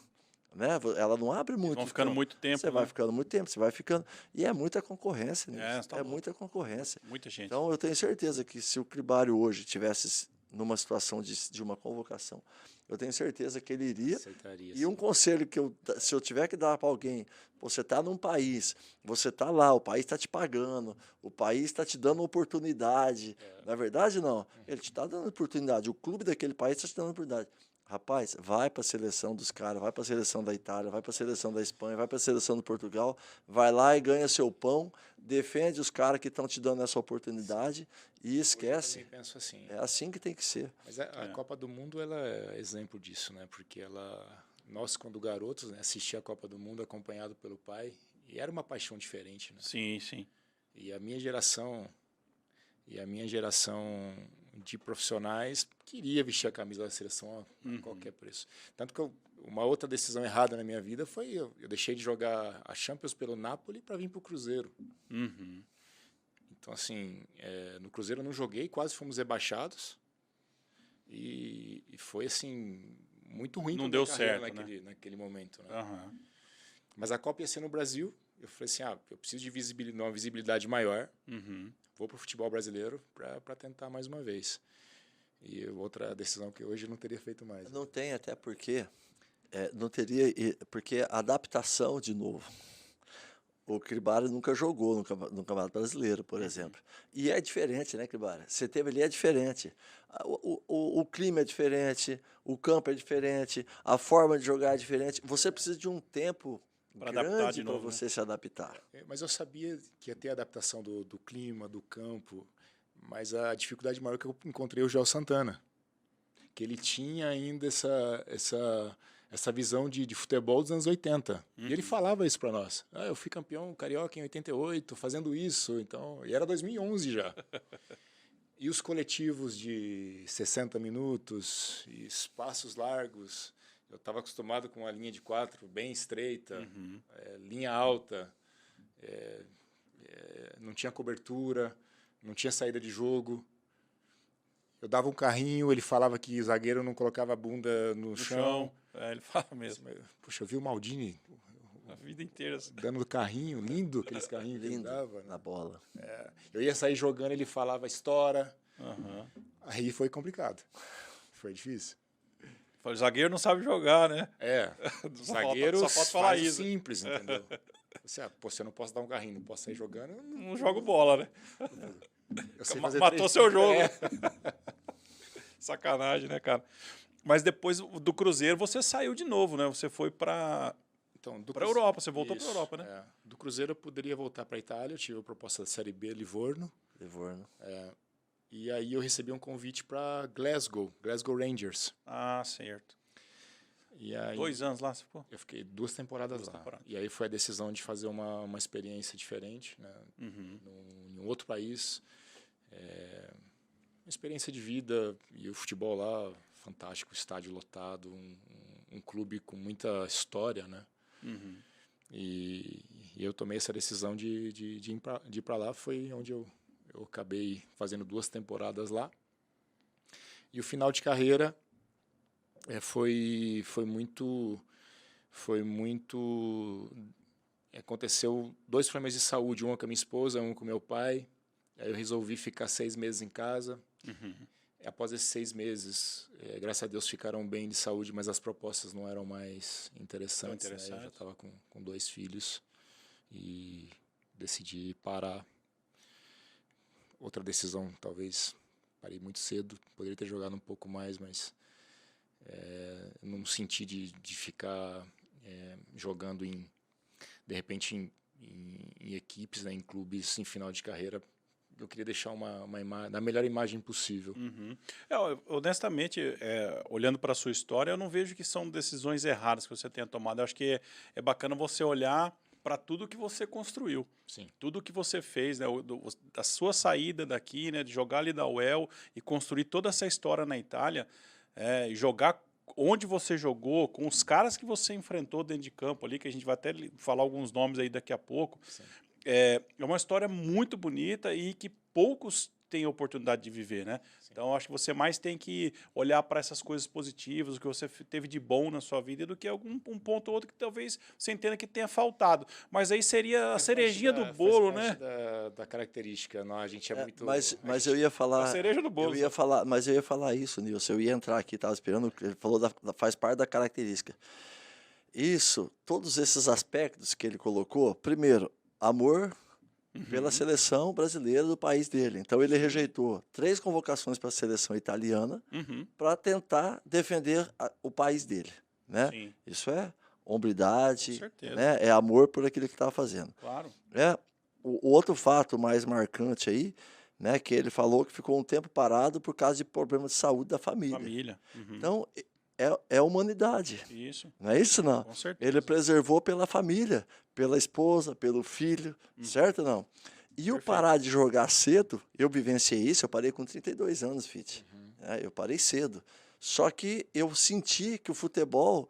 Né? Ela não abre muito. Vão ficando muito tempo. Você vai ficando muito tempo, você vai ficando. E é muita concorrência, né? Tá louco. Muita concorrência. Muita gente. Então eu tenho certeza que se o Cribari hoje tivesse numa situação de uma convocação, eu tenho certeza que ele iria. Aceitaria, E um conselho que se eu tiver que dar para alguém, você está num país, você está lá, o país está te pagando, o país está te dando oportunidade. Na verdade, não. Ele te está dando oportunidade. O clube daquele país está te dando oportunidade. Rapaz, vai para a seleção dos caras, vai para a seleção da Itália, vai para a seleção da Espanha, vai para a seleção do Portugal, vai lá e ganha seu pão, defende os caras que estão te dando essa oportunidade e esquece. Eu também penso assim. É assim que tem que ser. Mas a Copa do Mundo ela é exemplo disso, né? Porque nós quando garotos, né, assistia a Copa do Mundo acompanhado pelo pai e era uma paixão diferente, né? Sim, sim. E a minha geração de profissionais queria vestir a camisa da seleção a qualquer preço. Tanto que uma outra decisão errada na minha vida foi eu deixei de jogar a Champions pelo Napoli para vir para o Cruzeiro. Então, assim, no Cruzeiro eu não joguei, quase fomos rebaixados. E foi, assim, muito ruim. Não deu certo, naquele momento. Né? Mas a Copa ia ser no Brasil. Eu falei assim, eu preciso de uma visibilidade maior. Vou para o futebol brasileiro para tentar mais uma vez. E outra decisão que hoje eu não teria feito mais. Não tem, até porque não teria, porque a adaptação de novo. O Cribari nunca jogou no Campeonato Brasileiro, por exemplo. E é diferente, né, Cribari? Você teve ali, é diferente. O clima é diferente, o campo é diferente, a forma de jogar é diferente. Você precisa de um tempo grande para você se adaptar. Mas eu sabia que ia ter adaptação do clima, do campo, mas a dificuldade maior que eu encontrei é o João Santana, que ele tinha ainda essa visão de futebol dos anos 80. E ele falava isso para nós. Eu fui campeão carioca em 88, fazendo isso. Então, e era 2011 já. E os coletivos de 60 minutos, espaços largos. Eu estava acostumado com uma linha de 4 bem estreita, linha alta, não tinha cobertura, não tinha saída de jogo. Eu dava um carrinho, ele falava que zagueiro não colocava a bunda no chão. Ele fala mesmo. Poxa, eu vi o Maldini, A vida inteira. dando carrinho, lindo, aqueles carrinhos que ele Lindo, dava. Né? na bola. Eu ia sair jogando, ele falava estoura. Aham. Aí foi complicado. Foi difícil. O zagueiro não sabe jogar, né? Zagueiro só falta falar faz o isso. simples, entendeu? Você, se eu não posso dar um carrinho, não posso sair jogando, eu Não joga bola, né? eu sei fazer Matou três. seu jogo. É. Sacanagem, né, cara? Mas depois do Cruzeiro você saiu de novo, né? Você foi pra Então, pra Europa, você voltou Isso, pra Europa, né? é. Do Cruzeiro eu poderia voltar para a Itália, eu tive a proposta da Série B Livorno, Livorno. e aí eu recebi um convite para Glasgow Rangers. Ah, certo. E aí 2 anos lá, você ficou? eu fiquei 2 temporadas lá. temporadas. E aí foi a decisão de fazer uma experiência diferente, né? Em um outro país. Uma experiência de vida e o futebol lá, fantástico, estádio lotado, um clube com muita história, né? E eu tomei essa decisão de ir para lá, foi onde eu acabei fazendo 2 temporadas lá. E o final de carreira foi muito aconteceu 2 problemas de saúde, um com a minha esposa, um com meu pai. Aí eu resolvi ficar 6 meses em casa. Após esses 6 meses, graças a Deus ficaram bem de saúde, mas as propostas não eram mais interessantes. Né? Eu já estava com 2 filhos e decidi parar. Outra decisão, talvez parei muito cedo, poderia ter jogado um pouco mais, mas não senti de ficar jogando de repente em equipes, né, em clubes em final de carreira. Eu queria deixar a melhor imagem possível. Honestamente, olhando para a sua história, eu não vejo que são decisões erradas que você tenha tomado. Eu acho que é bacana você olhar para tudo que você construiu. Sim. Tudo que você fez, né, da sua saída daqui, né, de jogar ali da UEL e construir toda essa história na Itália, e jogar onde você jogou, com os caras que você enfrentou dentro de campo ali, que a gente vai até falar alguns nomes aí daqui a pouco. Sim. É uma história muito bonita e que poucos têm a oportunidade de viver, né? Sim. Então, acho que você mais tem que olhar para essas coisas positivas, o que você teve de bom na sua vida, do que um ponto ou outro que talvez você entenda que tenha faltado. Mas aí seria a cerejinha do bolo, né? Da característica, não, a gente é muito... Mas eu ia falar... A cereja do bolo. Mas eu ia falar isso, Nilson. Eu ia entrar aqui, estava esperando, ele falou faz parte da característica. Isso, todos esses aspectos que ele colocou, primeiro, amor pela seleção brasileira do país dele. Então ele rejeitou 3 convocações para a seleção italiana para tentar defender o país dele, né? Sim. Isso é hombridade, Com certeza. né? É amor por aquilo que estava fazendo. Claro. O outro fato mais marcante aí, né, que ele falou que ficou um tempo parado por causa de problemas de saúde da família. Então é humanidade. Isso. Não é isso, não? Com certeza. Ele preservou pela família, pela esposa, pelo filho, certo ou não? E o parar de jogar cedo, eu vivenciei isso, eu parei com 32 anos, Fitch. Eu parei cedo. Só que eu senti que o futebol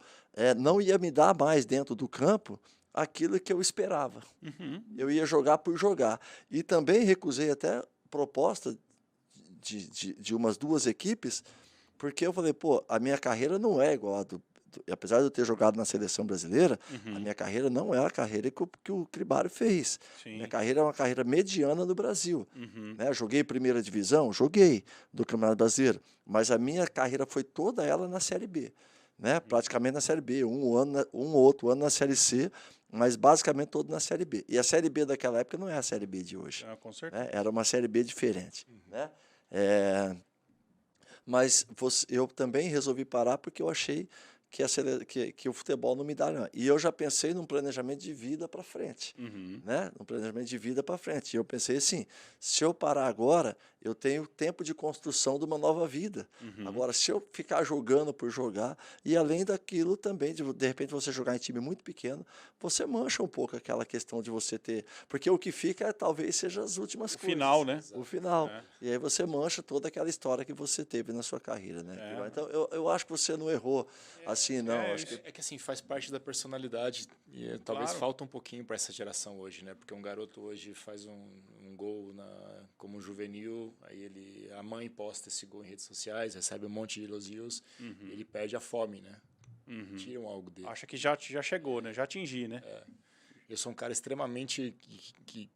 não ia me dar mais dentro do campo aquilo que eu esperava. Eu ia jogar por jogar. E também recusei até proposta de umas 2 equipes, porque eu falei, pô, a minha carreira não é igual a apesar de eu ter jogado na seleção brasileira, a minha carreira não é a carreira que o Cribário fez. Sim. Minha carreira é uma carreira mediana no Brasil. Né? Joguei primeira divisão? Joguei do Campeonato Brasileiro, mas a minha carreira foi toda ela na Série B. Né? Praticamente na Série B, um ou outro ano na Série C, mas basicamente todo na Série B. E a Série B daquela época não é a Série B de hoje. Com certeza. Né? Era uma Série B diferente. Né? Mas eu também resolvi parar porque eu achei que o futebol não me dá, não. E eu já pensei num planejamento de vida para frente, né? Um planejamento de vida para frente. E eu pensei assim, se eu parar agora, eu tenho tempo de construção de uma nova vida. Agora, se eu ficar jogando por jogar, e além daquilo também, de repente você jogar em time muito pequeno, você mancha um pouco aquela questão de você ter... Porque o que fica talvez seja as últimas coisas. Final, né? O final. E aí você mancha toda aquela história que você teve na sua carreira, né? Então, eu acho que você não errou assim, não. Acho que... É que assim, faz parte da personalidade e talvez falta um pouquinho para essa geração hoje, né? Porque um garoto hoje faz um gol como juvenil, aí a mãe posta esse gol em redes sociais, recebe um monte de elogios, e ele perde a fome, né? Tiram algo dele. Acha que já chegou, né? Já atingi, né? Eu sou um cara extremamente que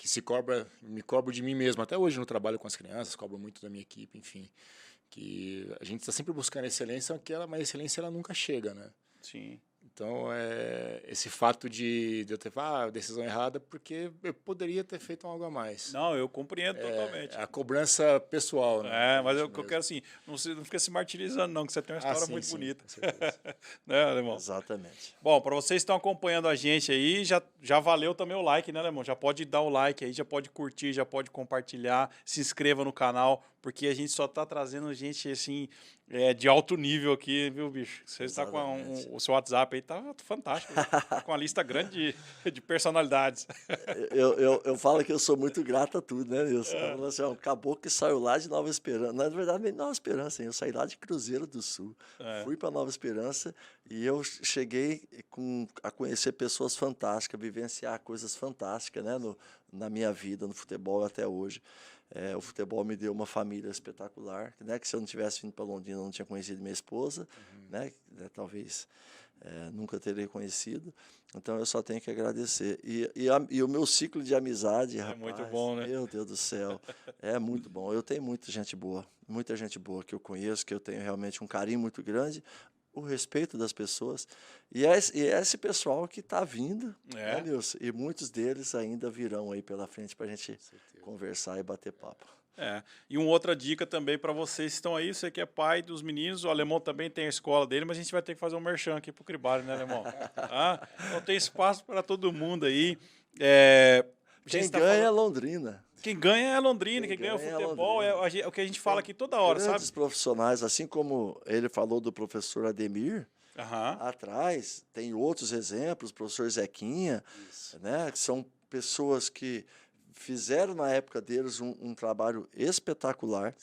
me cobro de mim mesmo. Até hoje no trabalho com as crianças, cobro muito da minha equipe, enfim. Que a gente está sempre buscando excelência, mas a excelência ela nunca chega, né? Sim. Então, esse fato de eu ter decisão errada, porque eu poderia ter feito algo a mais. Não, eu compreendo totalmente. É a cobrança pessoal, né? Mas eu quero assim, não fica se martirizando não, que você tem uma história muito sim, bonita. com certeza. Né, Alemão? Exatamente. Bom, para vocês que estão acompanhando a gente aí, já valeu também o like, né, Alemão? Já pode dar o like aí, já pode curtir, já pode compartilhar, se inscreva no canal, porque a gente só tá trazendo gente, assim, de alto nível aqui, viu, bicho? Você está com o seu WhatsApp aí, tá fantástico. Tá com uma lista grande de personalidades. Eu falo que eu sou muito grato a tudo, né, Nilson? Eu falo assim, ó, um caboclo que saiu lá de Nova Esperança. Na verdade, nem Nova Esperança, hein? Eu saí lá de Cruzeiro do Sul. Fui para Nova Esperança e eu cheguei a conhecer pessoas fantásticas, vivenciar coisas fantásticas, né, na minha vida, no futebol até hoje. O futebol me deu uma família espetacular, né? Que se eu não tivesse vindo para Londrina, eu não tinha conhecido minha esposa, né? Talvez nunca teria conhecido. Então, eu só tenho que agradecer. E o meu ciclo de amizade, rapaz, muito bom, né? Meu Deus do céu, é muito bom. Eu tenho muita gente boa que eu conheço, que eu tenho realmente um carinho muito grande, o respeito das pessoas. E é esse pessoal que está vindo, né, Nilson? E muitos deles ainda virão aí pela frente para a gente conversar e bater papo. E uma outra dica também para vocês que estão aí, você que é pai dos meninos, o Alemão também tem a escola dele, mas a gente vai ter que fazer um merchan aqui pro Cribari, né, Alemão? Então tem espaço para todo mundo aí. Quem ganha é Londrina. Quem ganha é Londrina, quem ganha é o futebol, é o que a gente fala aqui toda hora, grandes sabe? Profissionais, assim como ele falou do professor Ademir, atrás tem outros exemplos, o professor Zequinha, né, que são pessoas que fizeram na época deles um trabalho espetacular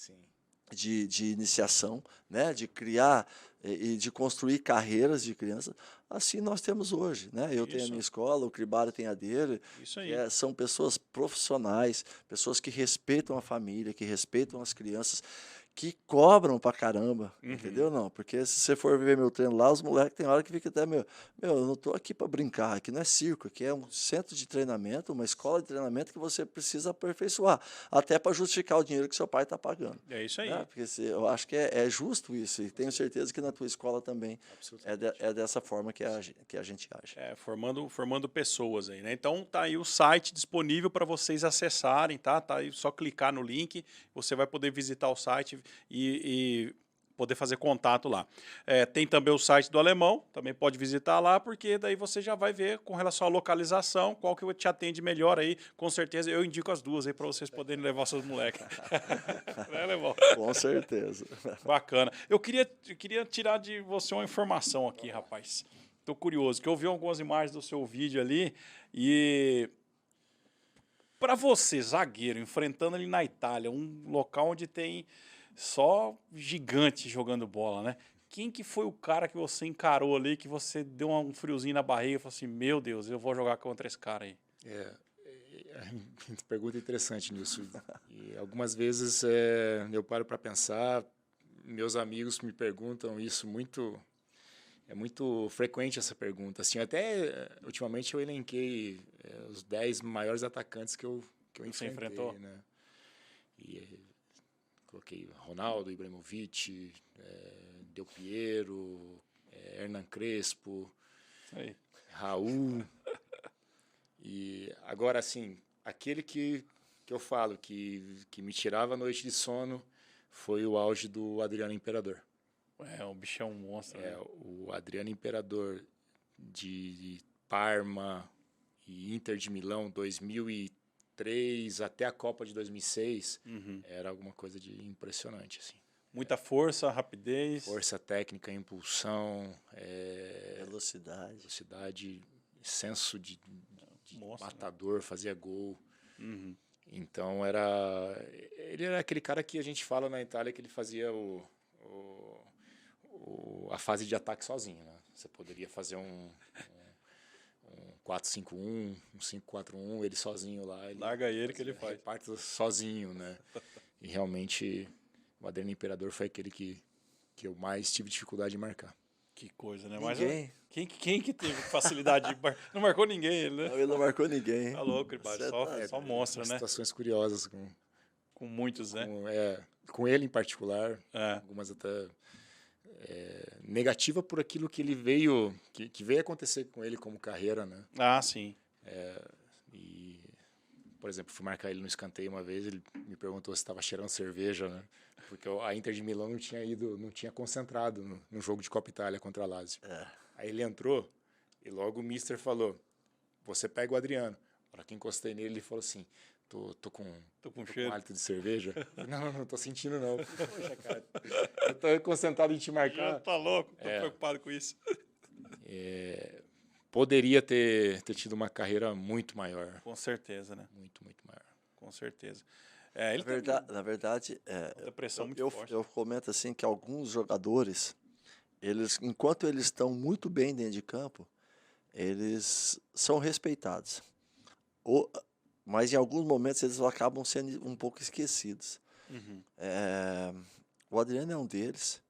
de iniciação, né, de criar e de construir carreiras de crianças. Assim nós temos hoje, né? Eu tenho a minha escola, o Cribari tem a dele. Isso aí. São pessoas profissionais, pessoas que respeitam a família, que respeitam as crianças, que cobram pra caramba, entendeu? Não, porque se você for ver meu treino lá, os moleques tem hora que fica até, meu, eu não tô aqui para brincar, aqui não é circo, aqui é um centro de treinamento, uma escola de treinamento que você precisa aperfeiçoar, até para justificar o dinheiro que seu pai está pagando. É isso aí. Né? Porque eu acho que é justo isso, e tenho certeza que na tua escola também é dessa forma que a gente age. Formando pessoas aí, né? Então tá aí o site disponível para vocês acessarem, tá? Tá aí só clicar no link, você vai poder visitar o site e poder fazer contato lá. Tem também o site do Alemão, também pode visitar lá, porque daí você já vai ver com relação à localização, qual que te atende melhor aí. Com certeza eu indico as duas aí para vocês poderem levar seus moleques. Né, Alemão? Com certeza. Bacana. Eu queria tirar de você uma informação aqui, rapaz. Tô curioso, que eu vi algumas imagens do seu vídeo ali e para você, zagueiro, enfrentando ali na Itália, um local onde tem só gigante jogando bola, né? Quem que foi o cara que você encarou ali, que você deu um friozinho na barriga e falou assim, meu Deus, eu vou jogar contra esse cara aí? Pergunta interessante nisso. E algumas vezes eu paro para pensar, meus amigos me perguntam isso muito... É muito frequente essa pergunta. Assim, até ultimamente eu elenquei os 10 maiores atacantes que eu enfrentei, né? E coloquei Ronaldo, Ibrahimovic, Del Piero, Hernan Crespo, Raul. E agora, assim, aquele que eu falo que me tirava a noite de sono foi o auge do Adriano Imperador. O bicho é um monstro. Né? O Adriano Imperador de Parma e Inter de Milão, 2003 até a Copa de 2006, era alguma coisa de impressionante, assim. Muita força, rapidez. Força técnica, impulsão, velocidade, senso de matador, né? fazia gol. Então, ele era aquele cara que a gente fala na Itália que ele fazia a fase de ataque sozinho, né? Você poderia fazer um 4-5-1, um 5-4-1, ele sozinho lá. Larga ele que ele faz. Parte sozinho, né? E realmente o Adriano Imperador foi aquele que eu mais tive dificuldade de marcar. Que coisa, né? Ninguém. Mas quem que teve facilidade? Não marcou ninguém, ele, né? Não, ele não marcou ninguém. Tá louco, Cribari. Cê tá- Só mostra, né? Situações curiosas Com muitos, né? com ele em particular, É. algumas até negativa por aquilo que ele veio, que veio acontecer com ele como carreira, né? Ah, sim. E, por exemplo, fui marcar ele no escanteio uma vez, ele me perguntou se estava cheirando cerveja, né? Porque a Inter de Milão não tinha concentrado no jogo de Copa Itália contra a Lazio. Aí ele entrou e logo o mister falou: você pega o Adriano. Na hora que encostei nele, ele falou assim: tô com cheiro. hálito de cerveja. Não tô sentindo não. Poxa, cara, eu tô concentrado em te marcar. Tá louco, tô preocupado com isso. Poderia ter tido uma carreira muito maior. Com certeza, né? Muito maior. Com certeza. Ele Na verdade, muita pressão muito forte. eu comento assim que alguns jogadores, enquanto eles estão muito bem dentro de campo, eles são respeitados. Mas em alguns momentos eles acabam sendo um pouco esquecidos. Uhum. O Adriano é um deles,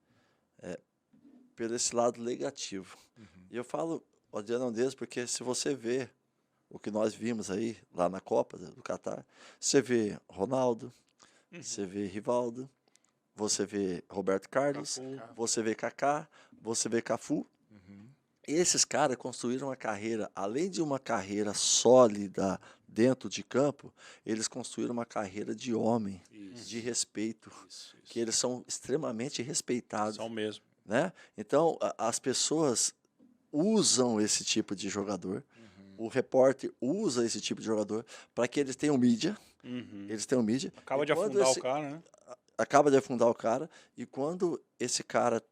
pelo esse lado negativo. E eu falo, o Adriano é um deles porque se você vê o que nós vimos aí, lá na Copa do Catar, você vê Ronaldo, você vê Rivaldo, você vê Roberto Carlos, Cafu. você vê Kaká, você vê Cafu. Esses caras construíram uma carreira, além de uma carreira sólida dentro de campo, eles construíram uma carreira de homem, de respeito, que eles são extremamente respeitados. São mesmo. Né? Então, as pessoas usam esse tipo de jogador, o repórter usa esse tipo de jogador para que eles tenham mídia. Eles tenham mídia. Acaba de afundar o cara, né? Acaba de afundar o cara, e quando esse cara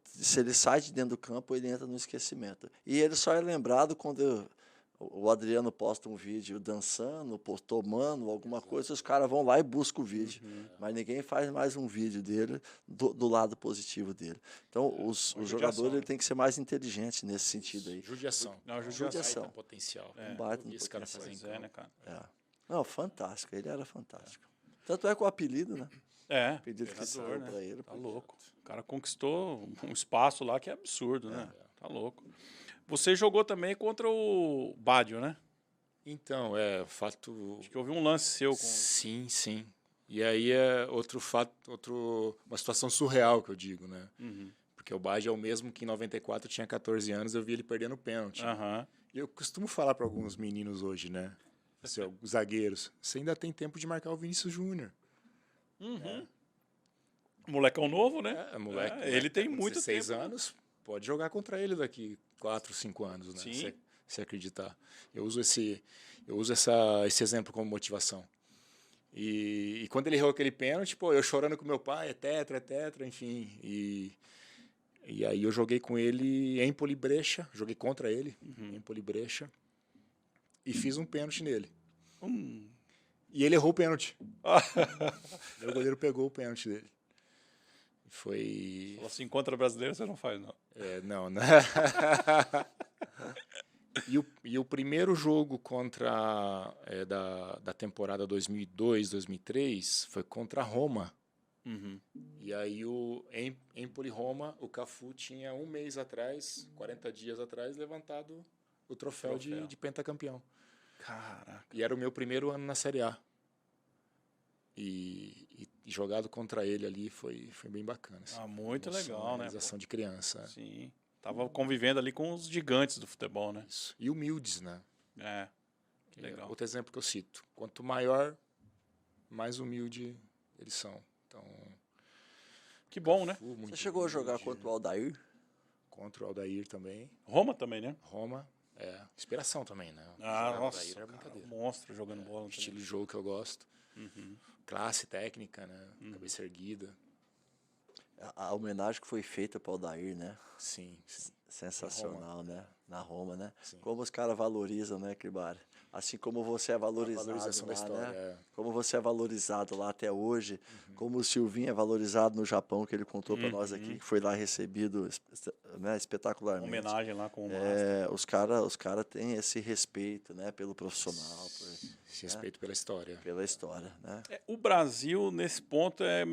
se ele sai de dentro do campo, ele entra no esquecimento. E ele só é lembrado quando o Adriano posta um vídeo dançando, tomando alguma coisa, os caras vão lá e buscam o vídeo. Mas ninguém faz mais um vídeo dele do lado positivo dele. Então, os jogadores ele tem que ser mais inteligente nesse sentido aí. Judiação. Não, Judiação. Baita potencial. Um baita no Esse cara potencial. fazia Né, cara? Não, fantástico. Ele era fantástico. Tanto é que o apelido, né? O apelido que saiu né? pra ele. Tá louco. O cara conquistou um espaço lá que é absurdo, né? Tá louco. Você jogou também contra o Badio, né? Então, fato... Acho que eu vi um lance seu com... Sim. E aí é outro fato, uma situação surreal que eu digo, né? Porque o Baggio é o mesmo que em 94 tinha 14 anos, eu vi ele perdendo pênalti. E eu costumo falar para alguns meninos hoje, né? Assim, os zagueiros, você ainda tem tempo de marcar o Vinícius Júnior. Molecão novo, né? Moleque. Ele tem com muito 16 tempo. anos, pode jogar contra ele daqui 4, 5 anos, né? Sim. Se acreditar. Eu uso esse exemplo como motivação. E quando ele errou aquele pênalti, eu chorando com meu pai, é tetra, enfim. E aí eu joguei com ele em Polibrecha, joguei contra ele em Polibrecha e fiz um pênalti nele. E ele errou o pênalti. O goleiro pegou o pênalti dele. Foi... Falou assim, contra brasileiro você não faz, não. Não. E o primeiro jogo da temporada 2002, 2003 foi contra a Roma. E aí, em Empoli-Roma, o Cafu tinha 1 mês atrás, 40 dias atrás, levantado o troféu. De pentacampeão. Caraca. E era o meu primeiro ano na Série A. E jogado contra ele ali foi bem bacana. Assim. Muito legal, né? Realização de criança. Sim. Tava convivendo ali com os gigantes do futebol, né? Isso. E humildes, né? Que legal. Outro exemplo que eu cito. Quanto maior, mais humilde eles são. Então, que bom, né? Você chegou a jogar contra o Aldair? Contra o Aldair também. Roma também, né? Roma, inspiração também, né? Nossa, Aldair é brincadeira. Monstro jogando bola. Estilo de jogo que eu gosto. Classe técnica, né? Cabeça erguida. A homenagem que foi feita para o Aldair, né? Sim. Sensacional, né? Na Roma, né? Sim. Como os caras valorizam, né, Cribari? Assim como você é valorizado valorização lá, da história, né? Como você é valorizado lá até hoje, como o Silvinho é valorizado no Japão, que ele contou para nós aqui, que foi lá recebido, né, espetacularmente. Homenagem lá com o Master. Os cara têm esse respeito, né, pelo profissional, Esse respeito pela história. pela história, né? O Brasil, nesse ponto, é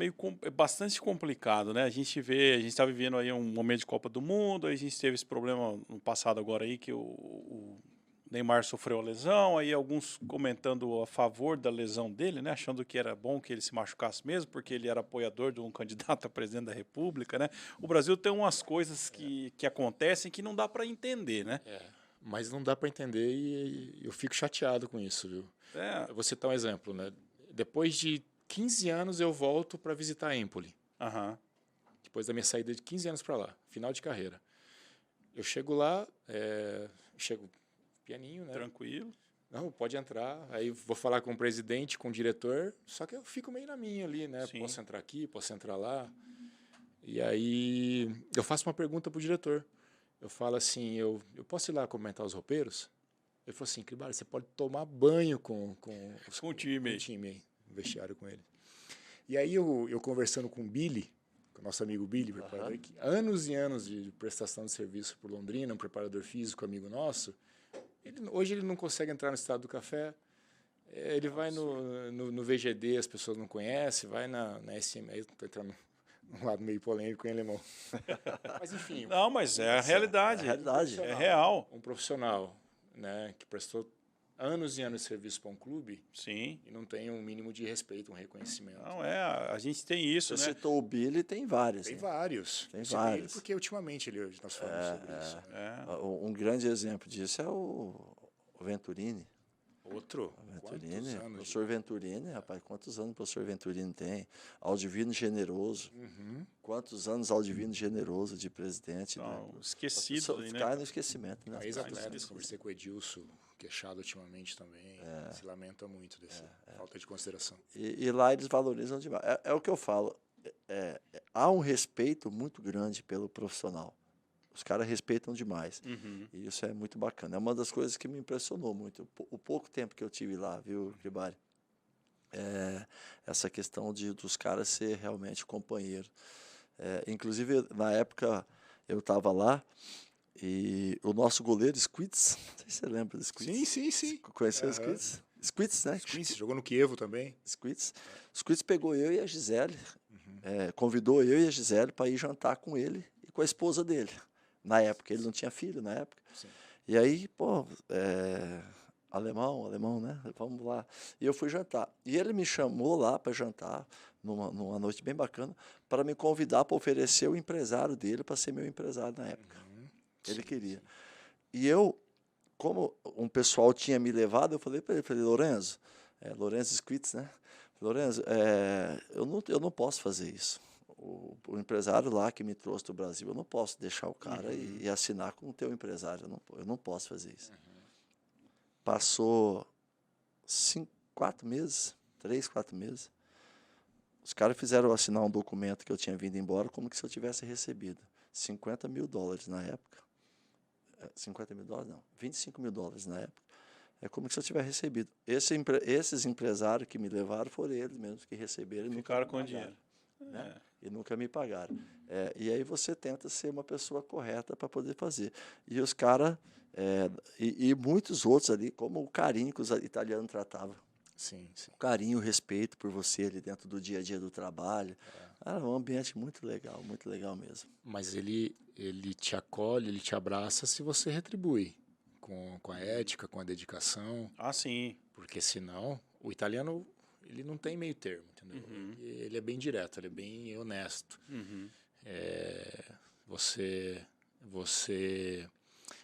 bastante complicado, né? A gente está vivendo aí um momento de Copa do Mundo, aí a gente teve esse problema no passado agora aí, que o Neymar sofreu a lesão, aí alguns comentando a favor da lesão dele, né? Achando que era bom que ele se machucasse mesmo, porque ele era apoiador de um candidato a presidente da República, né? O Brasil tem umas coisas que acontecem que não dá para entender, né? Mas não dá para entender e eu fico chateado com isso, viu? Eu vou citar um exemplo, né? Depois de 15 anos eu volto para visitar a Empoli. Depois da minha saída de 15 anos para lá, final de carreira. Eu chego lá, chego pianinho, né? Tranquilo. Não, pode entrar. Aí vou falar com o presidente, com o diretor, só que eu fico meio na minha ali, né? Sim. Posso entrar aqui, posso entrar lá. E aí eu faço uma pergunta pro diretor. Eu falo assim, eu posso ir lá comentar os roupeiros? Ele falou assim, Cribari, você pode tomar banho com o time aí. No vestiário com ele. E aí eu conversando com o Billy, com o nosso amigo Billy, preparador, que anos e anos de prestação de serviço por Londrina, um preparador físico, amigo nosso, hoje ele não consegue entrar no Estado do Café, ele vai no VGD, as pessoas não conhecem, vai na SM, aí estou entrando num lado meio polêmico, hein, Alemão? Mas enfim. Não, mas é a realidade. É a realidade. É real. Um profissional, né, que prestou anos e anos de serviço para um clube. Sim. E não tem um mínimo de respeito, um reconhecimento. Não, a gente tem isso, Você né? citou o Billy, tem vários. Tem né? vários. Tem Citei vários. ele porque ultimamente nós falamos sobre isso. Né? Um grande exemplo disso é o Venturini. Outro. Venturini, professor Venturini, rapaz, quantos anos o professor Venturini tem? Aldivino Generoso. Quantos anos Aldivino Generoso de presidente? Não, né? esquecido, né? Ficar no esquecimento, né? Ex-atletas, conversei com o Edilson, queixado ultimamente também. Se lamenta muito dessa falta de consideração. E lá eles valorizam demais. É o que eu falo. Há um respeito muito grande pelo profissional. Os caras respeitam demais. E isso é muito bacana. É uma das coisas que me impressionou muito. O pouco tempo que eu tive lá, viu, Cribari? Essa questão dos caras ser realmente companheiro. Inclusive, na época, eu estava lá e o nosso goleiro, Squitz, não sei se você lembra do Squitz. Sim. Conheceu o Squitz? Squitz, né? Squitz, jogou no Kievo também. Squitz pegou eu e a Gisele, convidou eu e a Gisele para ir jantar com ele e com a esposa dele. Na época, ele não tinha filho, na época. Sim. E aí, pô, alemão, né? Vamos lá. E eu fui jantar. E ele me chamou lá para jantar, numa noite bem bacana, para me convidar para oferecer o empresário dele para ser meu empresário na época. Ele queria. E eu, como um pessoal tinha me levado, eu falei para ele, Lorenzo Squitz, né? Lorenzo, eu não posso fazer isso. O empresário lá que me trouxe do Brasil, eu não posso deixar o cara e assinar com o teu empresário. Eu não posso fazer isso. Passou 4 meses, 3, 4 meses. Os caras fizeram eu assinar um documento que eu tinha vindo embora como que se eu tivesse recebido $50 mil na época. 50 mil dólares, não. 25 mil dólares na época. É como se eu tivesse recebido. Esses empresários que me levaram foram eles mesmos que receberam. Ficaram com dinheiro. Né? E nunca me pagaram. E aí você tenta ser uma pessoa correta para poder fazer. E os caras, e muitos outros ali, como o carinho que os italianos tratavam. Sim. O carinho, o respeito por você ali dentro do dia a dia do trabalho. Era um ambiente muito legal mesmo. Mas ele te acolhe, ele te abraça se você retribui com a ética, com a dedicação. Sim. Porque senão, o italiano, ele não tem meio termo, entendeu? Ele é bem direto, ele é bem honesto. Você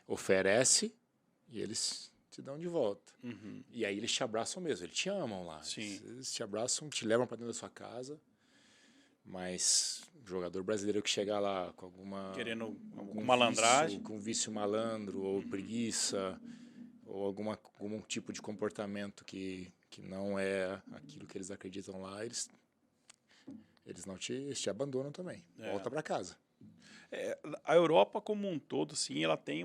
oferece e eles te dão de volta. E aí eles te abraçam mesmo, eles te amam lá. Sim. Eles te abraçam, te levam para dentro da sua casa. Mas o jogador brasileiro que chegar lá com querendo malandragem, com vício malandro ou preguiça ou algum tipo de comportamento que não é aquilo que eles acreditam lá, eles te abandonam também. Volta para casa. A Europa como um todo, sim, ela tem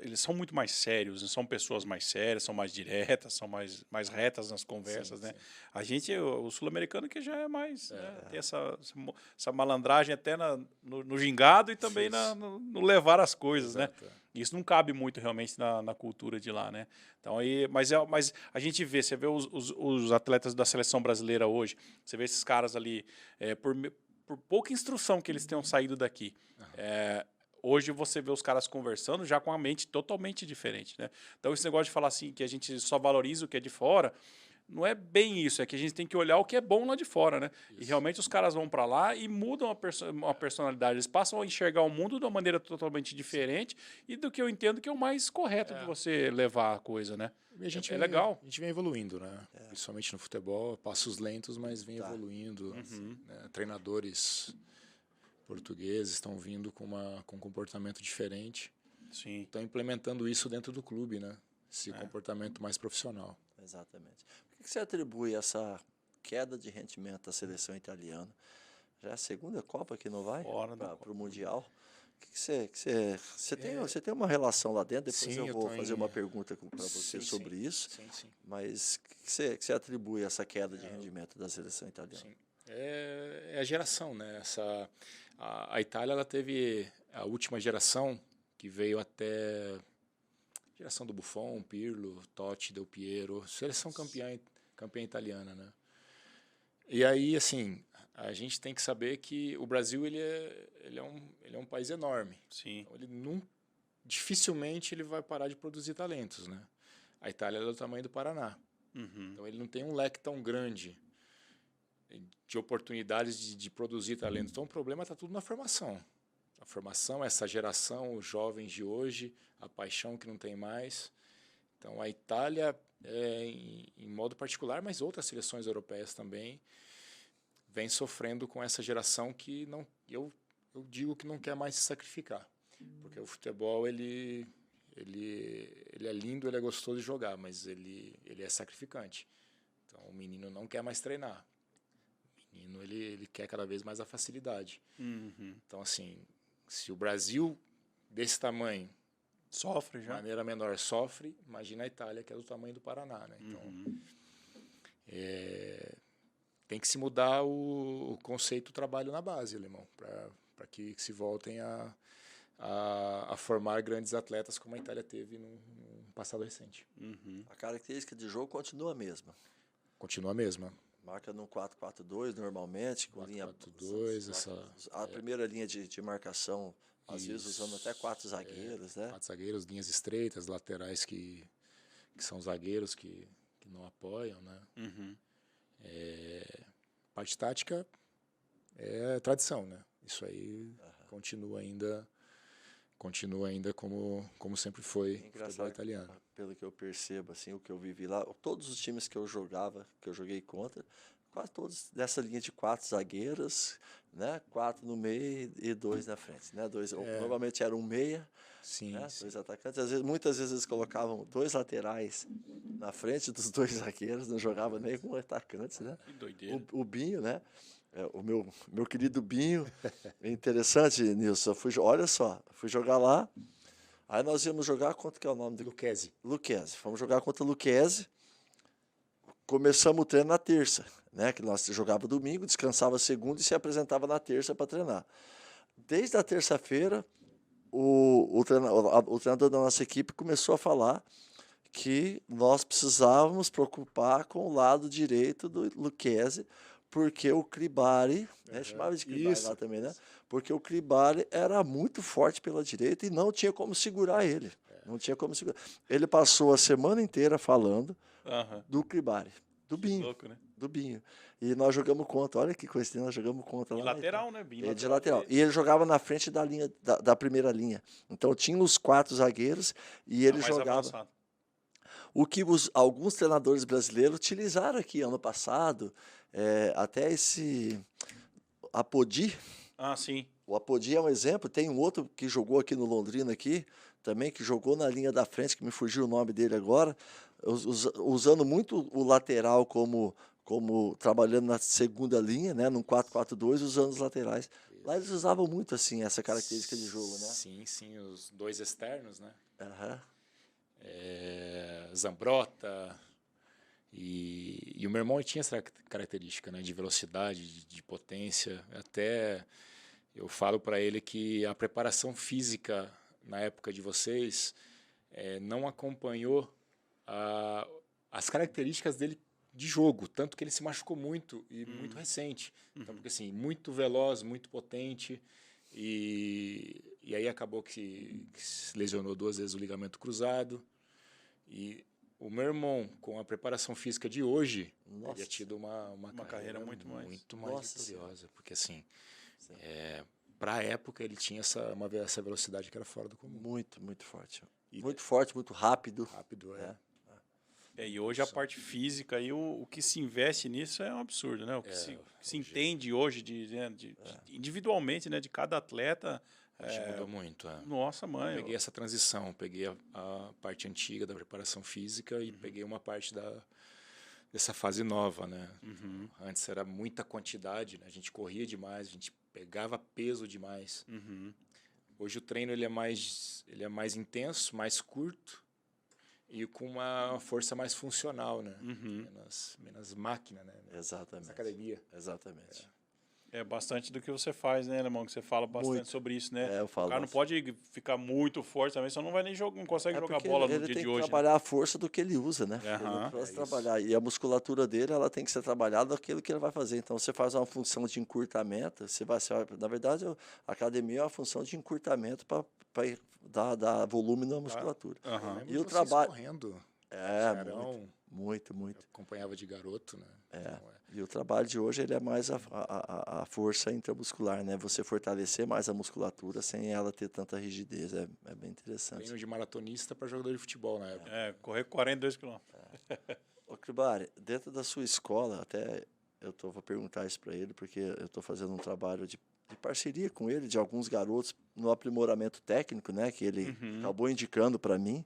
eles são muito mais sérios, né? São pessoas mais sérias, são mais diretas, são mais retas nas conversas, Sim, né? sim. A gente, o sul-americano que já é mais, né? Tem essa malandragem até no gingado e também no levar as coisas, né? Exato. Isso não cabe muito realmente na cultura de lá, né? Então, mas a gente vê, você vê os atletas da seleção brasileira hoje, você vê esses caras ali, por pouca instrução que eles tenham saído daqui, hoje você vê os caras conversando já com a mente totalmente diferente, né? Então, esse negócio de falar assim, que a gente só valoriza o que é de fora, não é bem isso, é que a gente tem que olhar o que é bom lá de fora, né? Isso. E realmente os caras vão para lá e mudam a personalidade, eles passam a enxergar o mundo de uma maneira totalmente diferente e do que eu entendo que é o mais correto de você levar a coisa, né? E a gente legal. A gente vem evoluindo, né? Principalmente no futebol, passos lentos, mas vem evoluindo. Né? Treinadores portugueses estão vindo com um comportamento diferente. Sim. Estão implementando isso dentro do clube, né? Esse comportamento mais profissional. Exatamente. Por que você atribui essa queda de rendimento à seleção italiana? Já é a segunda Copa que não vai para o Mundial. Você tem uma relação lá dentro? Depois eu vou fazer uma pergunta para você sobre isso. Sim. Mas o que você atribui essa queda de rendimento da seleção italiana? Sim. É a geração, né? A Itália ela teve a última geração que veio até geração do Buffon, Pirlo, Totti, Del Piero, seleção campeã italiana, né? E aí, assim, a gente tem que saber que o Brasil ele é um país enorme. Sim. Então, dificilmente ele vai parar de produzir talentos, né? A Itália é do tamanho do Paraná. Então ele não tem um leque tão grande de oportunidades de produzir talentos. Então o problema está tudo na formação. A formação, essa geração, os jovens de hoje, a paixão que não tem mais. Então a Itália, em modo particular, mas outras seleções europeias também, vem sofrendo com essa geração que eu digo que não quer mais se sacrificar. Porque o futebol, ele é lindo, ele é gostoso de jogar, mas ele é sacrificante. Então o menino não quer mais treinar. O menino ele quer cada vez mais a facilidade. Então, assim, se o Brasil desse tamanho sofre já, de maneira menor sofre, imagina a Itália, que é do tamanho do Paraná, né? Então tem que se mudar o conceito do trabalho na base, alemão, para que se voltem a formar grandes atletas como a Itália teve no passado recente. A característica de jogo continua a mesma. Continua a mesma. Marca no 4-4-2 normalmente, com 4-4-2, a primeira linha de marcação, às vezes usando até 4 zagueiros, né? 4 zagueiros, linhas estreitas, laterais que são zagueiros que não apoiam, né? Parte tática é tradição, né? Isso aí continua ainda como sempre foi o futebol italiano. Pelo que eu percebo, assim, o que eu vivi lá, todos os times que eu joguei contra, quase todos dessa linha de 4 zagueiros, né? 4 no meio e 2 na frente, né? Normalmente era um meia, sim, né? sim. 2 atacantes. Muitas vezes eles colocavam 2 laterais na frente dos 2 zagueiros, não jogava nem com atacantes, né? Que doideira. O Binho, né? O meu querido Binho, é interessante, Nilson, olha só, fui jogar lá, aí nós íamos jogar contra, que é o nome do... Lucchesi. Fomos jogar contra o Lucchesi, começamos o treino na terça, né, que nós jogava domingo, descansava segunda e se apresentava na terça para treinar. Desde a terça-feira, o treinador da nossa equipe começou a falar que nós precisávamos preocupar com o lado direito do Lucchesi, porque o Cribari, né, chamava de Cribari lá também, né? Porque o Cribari era muito forte pela direita e não tinha como segurar ele. Não tinha como segurar. Ele passou a semana inteira falando do Cribari, do Binho. Louco, né? Do Binho. E nós jogamos contra, olha que coisa, nós jogamos contra lá. Lateral, né? Binho, de lateral. E ele jogava na frente da linha, da primeira linha. Então tinha os 4 zagueiros e ele jogava. Avançado. O que alguns treinadores brasileiros utilizaram aqui ano passado, até esse Apodi. Sim. O Apodi é um exemplo. Tem um outro que jogou aqui no Londrina aqui, também, que jogou na linha da frente, que me fugiu o nome dele agora, usando muito o lateral como trabalhando na segunda linha, né, num 4-4-2, usando os laterais Lá eles usavam muito, assim, essa característica de jogo, né? Sim, sim, os 2 externos, né? Aham. Zambrota, e o meu irmão tinha essa característica, né, de velocidade, de potência. Até eu falo para ele que a preparação física na época de vocês não acompanhou as características dele de jogo, tanto que ele se machucou muito e muito recente. Então, porque assim, muito veloz, muito potente, e aí acabou que se lesionou 2 vezes o ligamento cruzado. E o meu irmão, com a preparação física de hoje, Nossa. teria tido uma carreira muito mais. Nossa vitoriosa. Porque, assim, para a época, ele tinha essa velocidade que era fora do comum. Muito, muito forte. E Muito forte, muito rápido. rápido, E hoje a parte física e o que se investe nisso é um absurdo, né? O que se entende hoje individualmente, né? De cada atleta. Hoje mudou muito. Nossa, mãe. Peguei essa transição, peguei a parte antiga da preparação física e peguei uma parte dessa fase nova, né? Antes era muita quantidade, né? A gente corria demais, a gente pegava peso demais. Hoje o treino ele é mais intenso, mais curto e com uma força mais funcional, né? Menos máquina, né? Exatamente. Academia. Exatamente. É bastante do que você faz, né, Alemão? Que você fala bastante Muito. sobre isso, né? Eu falo O cara não pode ficar muito forte também, senão não vai nem jogar, não consegue jogar porque bola no ele dia tem de que hoje. trabalhar a força do que ele usa, né? Ele Aham. não pode trabalhar. E a musculatura dele, ela tem que ser trabalhada daquilo que ele vai fazer. Então, você faz uma função de encurtamento, na verdade, a academia é uma função de encurtamento para dar volume na musculatura. Aham. Lembro E o de vocês trabalho- correndo. É, muito, muito. Eu acompanhava de garoto, né? E o trabalho de hoje ele é mais a força intramuscular, né? Você fortalecer mais a musculatura sem ela ter tanta rigidez. É bem interessante. Treino de maratonista para jogador de futebol na época. Correr 42 km. Ô, Cribari, dentro da sua escola, até vou perguntar isso para ele, porque eu estou fazendo um trabalho de parceria com ele, de alguns garotos no aprimoramento técnico, né? Que ele acabou indicando para mim.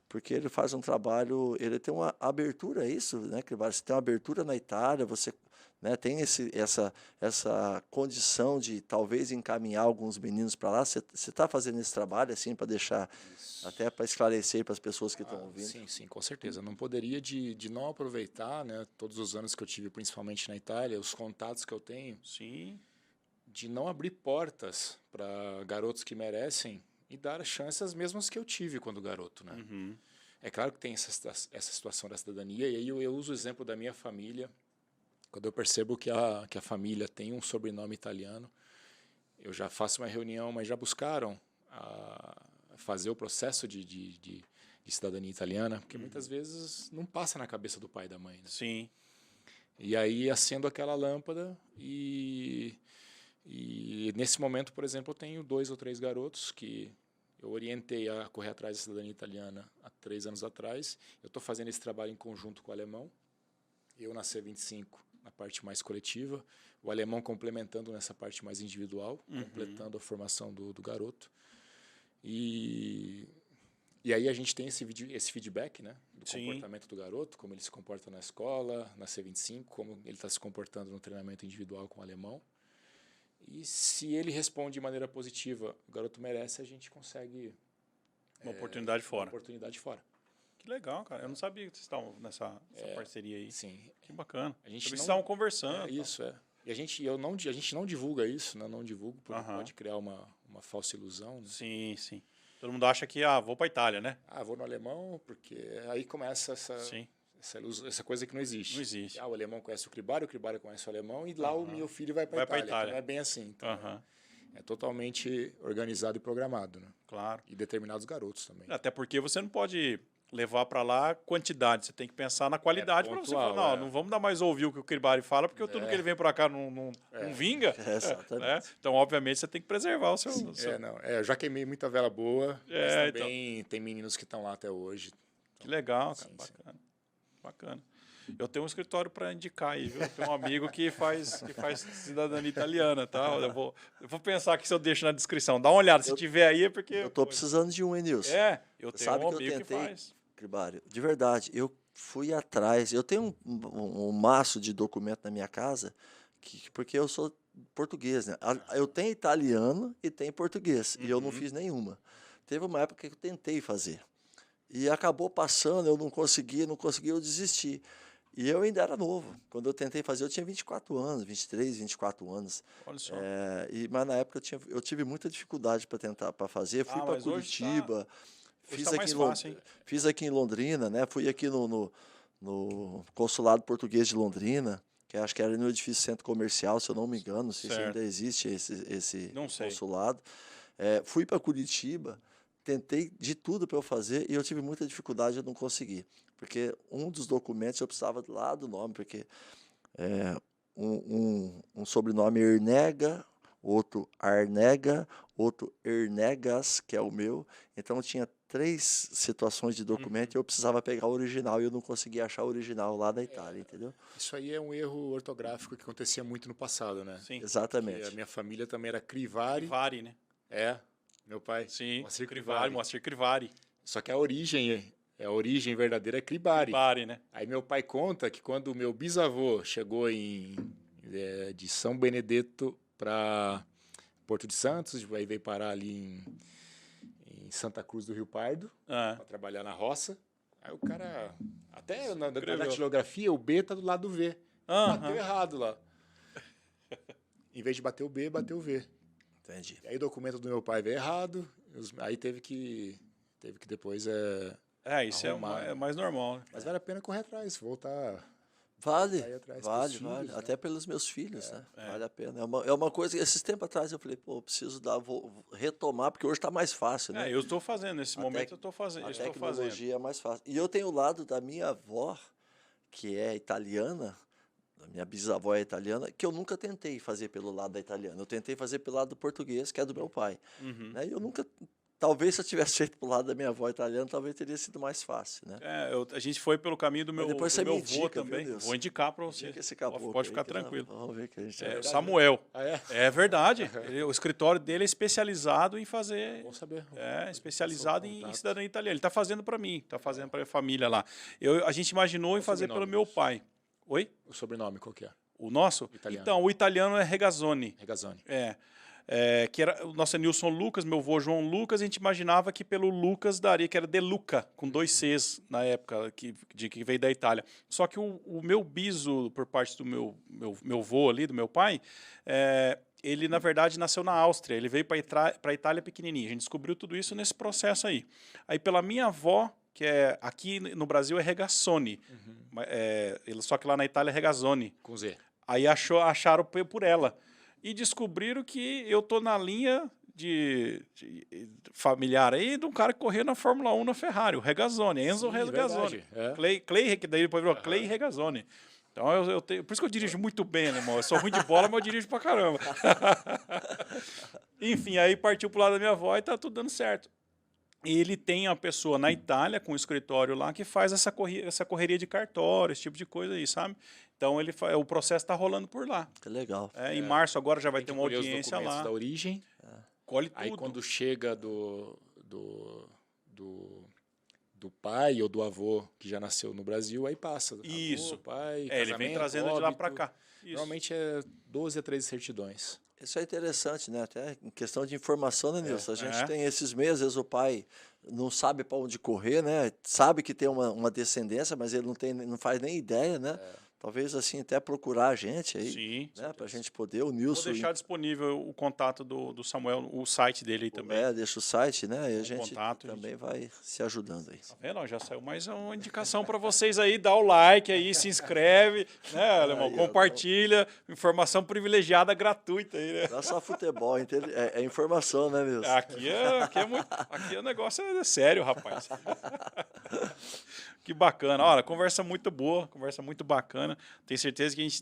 Porque ele faz um trabalho, ele tem uma abertura a isso, né? Você tem uma abertura na Itália, você, né, tem essa condição de talvez encaminhar alguns meninos para lá. Você está fazendo esse trabalho assim para deixar, até para esclarecer para as pessoas que estão ouvindo? Sim, com certeza. Não poderia de não aproveitar, né, todos os anos que eu tive, principalmente na Itália, os contatos que eu tenho, Sim. de não abrir portas para garotos que merecem e dar chances as mesmas que eu tive quando garoto, né? É claro que tem essa situação da cidadania, e aí eu uso o exemplo da minha família. Quando eu percebo que a família tem um sobrenome italiano, eu já faço uma reunião, mas já buscaram fazer o processo de cidadania italiana, porque muitas vezes não passa na cabeça do pai e da mãe, né? Sim. E aí acendo aquela lâmpada e nesse momento, por exemplo, eu tenho 2 ou 3 garotos que eu orientei a correr atrás da cidadania italiana há 3 anos atrás. Eu estou fazendo esse trabalho em conjunto com o alemão. Eu na C25, na parte mais coletiva. O alemão complementando nessa parte mais individual, completando a formação do garoto. E aí a gente tem esse feedback, né, do comportamento do garoto, como ele se comporta na escola, na C25, como ele está se comportando no treinamento individual com o alemão. E se ele responde de maneira positiva, o garoto merece, a gente consegue Uma oportunidade fora. Uma oportunidade fora. Que legal, cara. Eu não sabia que vocês estavam nessa parceria aí. Sim. Que bacana. A gente Vocês não- estavam conversando. Isso, E a gente não divulga isso, né? Não divulgo, porque pode criar uma falsa ilusão. Né? Sim, sim. Todo mundo acha que, vou pra Itália, né? Vou no alemão, porque aí começa Sim. essa coisa que não existe. Não existe. O alemão conhece o Cribari conhece o alemão, e lá o meu filho vai para Vai pra Itália. Itália. Então não é bem assim. Então, Aham. é totalmente organizado e programado, né? Claro. E determinados garotos também. Até porque você não pode levar para lá quantidade, você tem que pensar na qualidade para você pontual, falar, não vamos dar mais ouvir o que o Cribari fala, porque tudo que ele vem para cá não vinga. Exatamente. Né? Então, obviamente, você tem que preservar o seu... Eu já queimei muita vela boa, mas também tem meninos que estão lá até hoje. Que legal, cara. Sim. Bacana. Eu tenho um escritório para indicar aí, viu? Eu tenho um amigo que faz cidadania italiana, tá? Eu vou pensar que se eu deixo na descrição. Dá uma olhada, se tiver aí é porque... Eu estou precisando de um, Enilson. Eu tenho Sabe um que eu amigo que tentei, faz. Cribari, de verdade, eu fui atrás. Eu tenho um maço de documento na minha casa, porque eu sou português, né? Eu tenho italiano e tenho português, e eu não fiz nenhuma. Teve uma época que eu tentei fazer. E acabou passando, eu não consegui, eu desisti. E eu ainda era novo. Quando eu tentei fazer, eu tinha 24 anos, 23, 24 anos. Olha só. Mas na época eu tive muita dificuldade para fazer. Fui para mas hoje Curitiba, hoje tá mais fácil, hein? fiz aqui em Londrina, né? Fui aqui no Consulado Português de Londrina, que acho que era no edifício Centro Comercial, se eu não me engano, não sei se Certo. ainda existe esse Não sei. consulado. Fui para Curitiba, tentei de tudo para eu fazer e eu tive muita dificuldade, eu não consegui. Porque um dos documentos eu precisava lá do nome, porque um sobrenome Ernega, outro Arnega, outro Ernegas, que é o meu. Então tinha 3 situações de documento e eu precisava pegar o original e eu não conseguia achar o original lá da Itália, entendeu? Isso aí é um erro ortográfico que acontecia muito no passado, né? Sim. Exatamente. Porque a minha família também era Crivari. Crivari, né? Meu pai. Sim. Moacir Crivari, Moacir Crivari. Só que a origem verdadeira é Cribari. Crivari, né? Aí meu pai conta que quando o meu bisavô chegou de São Benedetto para Porto de Santos, aí veio parar ali em Santa Cruz do Rio Pardo, para trabalhar na roça. Aí o cara, até na datilografia, o B tá do lado do V. Bateu errado lá. Em vez de bater o B, bateu o V. Entendi. E aí o documento do meu pai veio errado, aí teve que depois Isso arrumar, é mais normal, né? Mas vale a pena correr atrás, voltar. Vale, Aí atrás vale, pros filhos, né? até pelos meus filhos, né? Vale a pena. É uma coisa que esses tempos atrás eu falei, pô, preciso vou retomar, porque hoje está mais fácil, né? Eu estou fazendo, nesse momento eu estou fazendo. A tecnologia é mais fácil. E eu tenho o lado da minha avó, que é italiana, a minha bisavó é italiana, que eu nunca tentei fazer pelo lado da italiana. Eu tentei fazer pelo lado do português, que é do meu pai. Né? E eu nunca... Talvez se eu tivesse feito pro lado da minha avó italiana, talvez teria sido mais fácil, né? A gente foi pelo caminho do meu depois você me avô indica, também. viu, Deus? Vou indicar para você. Indica esse caboclo Pode aí, ficar que tranquilo. Vamos ver que a gente O Samuel. Ah, é? É verdade. O escritório dele é especializado em fazer. Bom saber. Especializado em Contato. cidadania italiana. Ele está fazendo para mim, está fazendo para a família lá. A gente imaginou em fazer pelo sobrenome meu pai. Oi? O sobrenome qual que é? O nosso? Italiano. Então, o italiano é Regazzoni. Regazzoni. Que era o nosso Nilson Lucas, meu avô João Lucas, a gente imaginava que pelo Lucas daria, que era De Luca, com 2 Cs na época, que veio da Itália. Só que o meu biso, por parte do meu avô ali, do meu pai, ele na verdade nasceu na Áustria, ele veio para a Itália pequenininho. A gente descobriu tudo isso nesse processo aí. Aí pela minha avó, que aqui no Brasil é Regazzoni, só que lá na Itália é Regazzoni. Com Z. Aí acharam por ela. E descobriram que eu tô na linha de familiar aí de um cara que correu na Fórmula 1 na Ferrari, o Regazzoni, Enzo Regazzoni. Verdade, Que daí depois virou Clay Regazzoni. Então eu tenho, por isso que eu dirijo muito bem, né, irmão? Eu sou ruim de bola, mas eu dirijo pra caramba. Enfim, aí partiu pro lado da minha avó e tá tudo dando certo. E ele tem uma pessoa na Itália, com um escritório lá, que faz essa correria de cartório, esse tipo de coisa aí, sabe? Então o processo está rolando por lá. Que legal. Em março agora já vai ter uma colher audiência os documentos lá. da origem. Colhe tudo. Aí quando chega do pai ou do avô que já nasceu no Brasil, aí passa. Isso. Avô, pai, Ele vem trazendo de lá para cá. Isso. Normalmente é 12 a 13 certidões. Isso é interessante, né? Até em questão de informação, né, Nilson? A gente É. tem esses meses, às vezes o pai não sabe para onde correr, né? Sabe que tem uma descendência, mas ele não faz nem ideia, né? Talvez assim até procurar a gente aí, Sim. né? Para a gente poder, o Vou Nilson. deixar disponível o contato do Samuel, o site dele aí também. Deixa o site, né? E a gente contato, também vai se ajudando aí. Tá vendo? Ó, já saiu mais uma indicação para vocês aí. Dá o like aí, se inscreve, né, alemão? Compartilha. Informação privilegiada gratuita aí, né? Não é só futebol, é informação, né, Nilson? Aqui o negócio é sério, rapaz. Que bacana. Olha, conversa muito boa, conversa muito bacana. Tenho certeza que a gente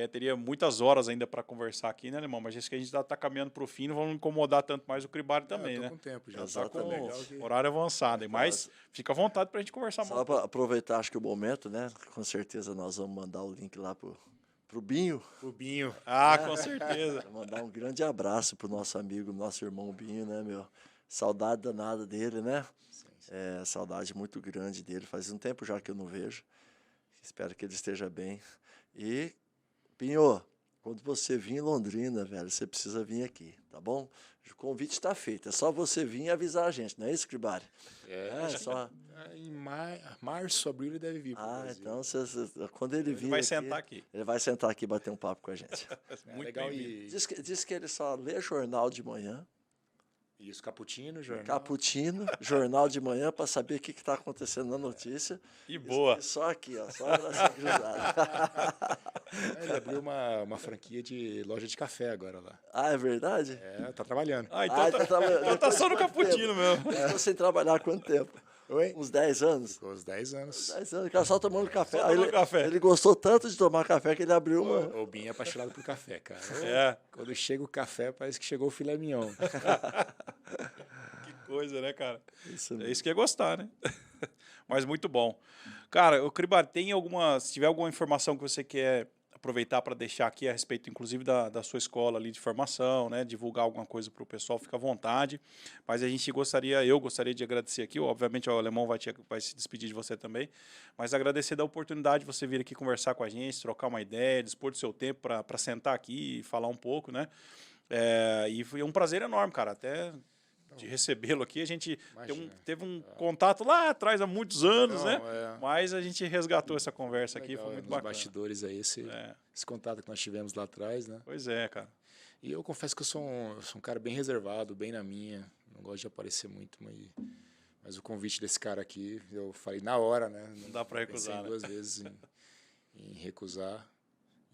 teria muitas horas ainda para conversar aqui, né, Alemão? Mas isso que a gente tá caminhando para o fim, não vamos incomodar tanto mais o Cribari também, tô né? com tempo já. Tá Exatamente. com horário avançado. Mas fica à vontade para a gente conversar Só mais. para aproveitar, acho que o momento, né? Com certeza nós vamos mandar o link lá pro Binho. O Binho. Com certeza. Mandar um grande abraço pro nosso amigo, nosso irmão Binho, né, meu? Saudade danada dele, né? Saudade muito grande dele. Faz um tempo já que eu não vejo. Espero que ele esteja bem. E, Binho, quando você vir em Londrina, velho, você precisa vir aqui, tá bom? O convite está feito, é só você vir e avisar a gente, não é isso, Cribari? Só... Em março, abril ele deve vir pro Brasil. Então quando ele vir vai sentar aqui. Ele vai sentar aqui e bater um papo com a gente. Muito legal. bem-vindo. Diz que ele só lê jornal de manhã. Isso, Cappuccino, jornal. Cappuccino, jornal de manhã, para saber o que está acontecendo na notícia. E boa. E só aqui, ó, só braço cruzado. Ele abriu uma franquia de loja de café agora lá. É verdade? Tá trabalhando. Então tá só no Cappuccino mesmo. Ficou sem trabalhar há quanto tempo? Oi? Uns 10 anos? Ficou uns 10 anos. 10 anos, o cara só tomando café. Só tomando café. Ele gostou tanto de tomar café que ele abriu uma... O Binho é apaixonado por café, cara. Quando chega o café, parece que chegou o filé mignon. Que coisa, né, cara? Isso É isso que é gostar, né? Mas muito bom. Cara, o Cribari, se tiver alguma informação que você quer aproveitar para deixar aqui a respeito, inclusive, da sua escola ali de formação, né? Divulgar alguma coisa para o pessoal, fica à vontade. Mas eu gostaria de agradecer aqui, obviamente o Alemão vai se despedir de você também, mas agradecer da oportunidade de você vir aqui conversar com a gente, trocar uma ideia, dispor do seu tempo para sentar aqui e falar um pouco, né? E foi um prazer enorme, cara, até de recebê-lo aqui. A gente teve um contato lá atrás, há muitos anos, né? Mas a gente resgatou essa conversa aqui, foi muito bacana. Bastidores aí, esse contato que nós tivemos lá atrás, né? Pois é, cara. E eu confesso que eu sou um cara bem reservado, bem na minha, não gosto de aparecer muito, mas o convite desse cara aqui, eu falei na hora, né? Não dá para recusar, né? 2 vezes em recusar,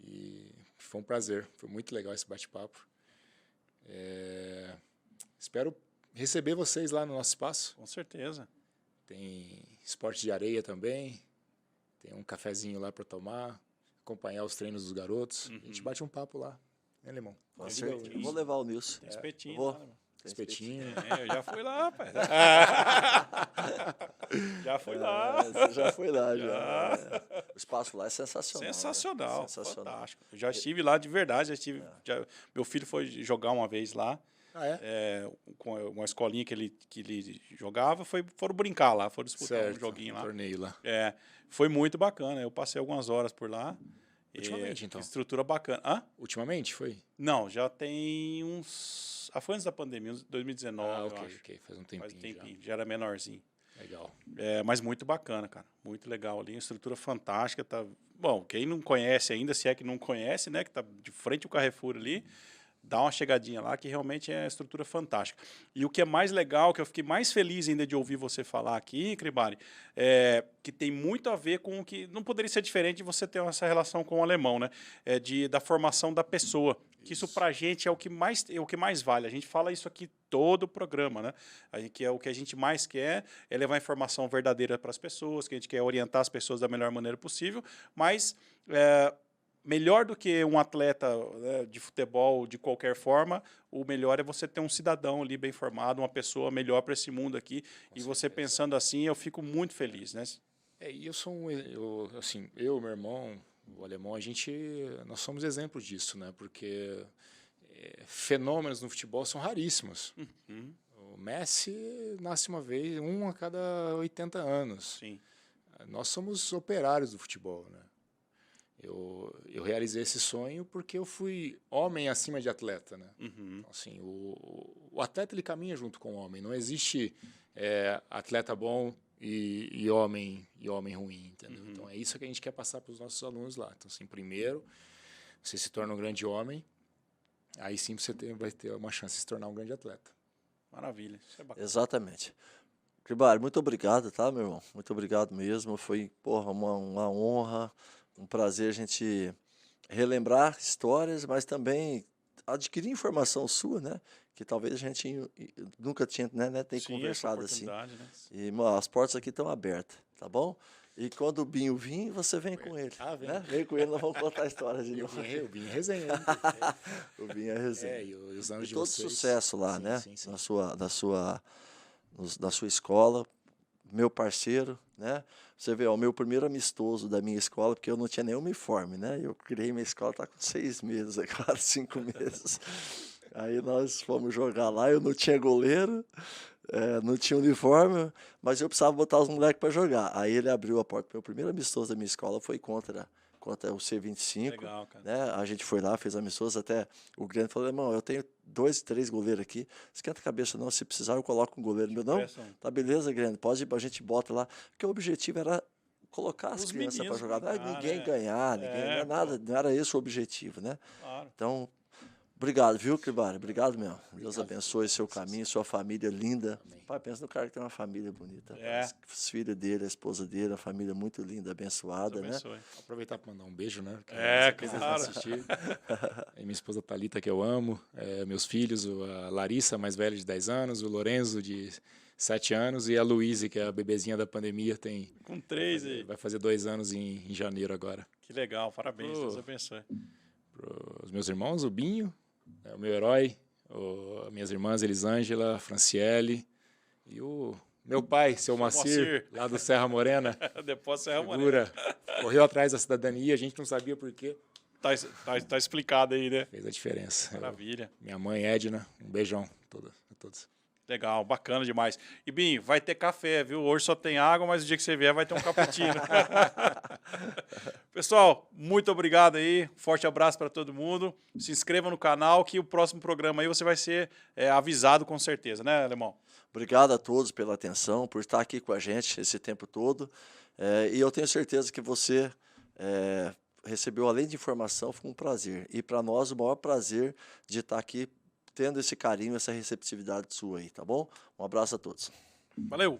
e foi um prazer, foi muito legal esse bate-papo. Espero receber vocês lá no nosso espaço. Com certeza. Tem esporte de areia também, tem um cafezinho lá para tomar, acompanhar os treinos dos garotos. A gente bate um papo lá, né, Alemão? Com certeza. Eu vou levar o Nilson. Tem espetinho Vou. lá, né? Espetinho. Eu já fui lá, rapaz. Já fui lá. Você já foi lá, já. O espaço lá é sensacional. Sensacional, né? Sensacional. fantástico. Eu já estive lá de verdade, meu filho foi jogar uma vez lá. Com uma escolinha que ele jogava, foram brincar lá, foram disputar um joguinho lá. Torneio lá. Foi muito bacana. Eu passei algumas horas por lá. Ultimamente, então? Estrutura bacana. Ultimamente, foi? Não, já tem uns... foi antes da pandemia, 2019, eu acho. Faz um tempinho, já era menorzinho. Legal. Mas muito bacana, cara. Muito legal ali, estrutura fantástica. Tá... Bom, quem não conhece ainda, se é que não conhece, né, que tá de frente ao Carrefour ali, dá uma chegadinha lá, que realmente é uma estrutura fantástica. E o que é mais legal, que eu fiquei mais feliz ainda de ouvir você falar aqui, Cribari, que tem muito a ver com o que... Não poderia ser diferente de você ter essa relação com o alemão, né? Da formação da pessoa. Que isso pra gente é o que mais vale. A gente fala isso aqui todo o programa, né? O que a gente mais quer é levar informação verdadeira para as pessoas, que a gente quer orientar as pessoas da melhor maneira possível, mas... melhor do que um atleta, né, de futebol de qualquer forma, o melhor é você ter um cidadão ali bem formado, uma pessoa melhor para esse mundo aqui. E você pensando assim, eu fico muito feliz, né? E eu sou meu irmão, o Alemão, nós somos exemplos disso, né? Porque fenômenos no futebol são raríssimos. Uhum. O Messi nasce uma vez, a cada 80 anos. Sim. Nós somos operários do futebol, né? Eu realizei esse sonho porque eu fui homem acima de atleta, né? Uhum. Então, assim, o atleta ele caminha junto com o homem. Não existe atleta bom e homem ruim, entendeu? Uhum. Então é isso que a gente quer passar para os nossos alunos lá. Então, assim, primeiro você se torna um grande homem, aí sim você vai ter uma chance de se tornar um grande atleta. Maravilha, isso é bacana. Exatamente. Cribari, muito obrigado, tá, meu irmão? Muito obrigado mesmo. Foi, uma honra. Um prazer a gente relembrar histórias, mas também adquirir informação sua, né? Que talvez a gente nunca tinha, né, tem conversado assim. Né? E as portas aqui estão abertas, tá bom? E quando o Binho vir, você vem com ele. Vem. Né? Vem com ele, nós vamos contar a história de novo. O Binho é resenha. O Binho é resenha. E os anos e de todo vocês. sucesso lá, Sim, né? sim. Na sua escola, meu parceiro, né? Você vê, o meu primeiro amistoso da minha escola, porque eu não tinha nenhum uniforme, né? Eu criei minha escola, tá com 6 meses, agora 5 meses. Aí nós fomos jogar lá, eu não tinha goleiro, não tinha uniforme, mas eu precisava botar os moleques para jogar. Aí ele abriu a porta. Meu primeiro amistoso da minha escola foi contra quanto é o C25. Legal, cara. Né? A gente foi lá, fez amistoso, até o Grande falou, irmão, eu tenho 2, 3 goleiros aqui, esquenta a cabeça não, se precisar eu coloco um goleiro meu. Não, tá beleza, Grande, pode ir, a gente bota lá. Porque o objetivo era colocar as crianças para jogar. Ninguém ganhar, ninguém, nada, não era esse o objetivo, né? Claro. Então, obrigado, viu, Cribari? Obrigado mesmo. Deus abençoe seu caminho, sua família linda. Amém. Pai, pensa no cara que tem uma família bonita. É. Os filhos dele, a esposa dele, a família muito linda, abençoada, né? Aproveitar para mandar um beijo, né? Claro. Assistir. E minha esposa Thalita, que eu amo, meus filhos, a Larissa, mais velha de 10 anos, o Lorenzo, de 7 anos, e a Luíse, que é a bebezinha da pandemia, tem... Com 3 aí. Vai fazer 2 anos em janeiro agora. Que legal, parabéns, Deus abençoe. Os meus irmãos, o Binho, o meu herói, minhas irmãs Elisângela, Franciele, e o meu pai, seu Macir, lá do Serra Morena. Depois Serra Morena. Correu atrás da cidadania, a gente não sabia por quê. Tá explicado aí, né? Fez a diferença. Maravilha. Minha mãe, Edna, um beijão a todos. Legal, bacana demais. E, Binho, vai ter café, viu? Hoje só tem água, mas o dia que você vier vai ter um cappuccino. Pessoal, muito obrigado aí. Forte abraço para todo mundo. Se inscreva no canal que o próximo programa aí você vai ser avisado com certeza, né, Alemão? Obrigado a todos pela atenção, por estar aqui com a gente esse tempo todo. E eu tenho certeza que você recebeu, além de informação, foi um prazer. E para nós, o maior prazer de estar aqui tendo esse carinho, essa receptividade sua aí, tá bom? Um abraço a todos. Valeu!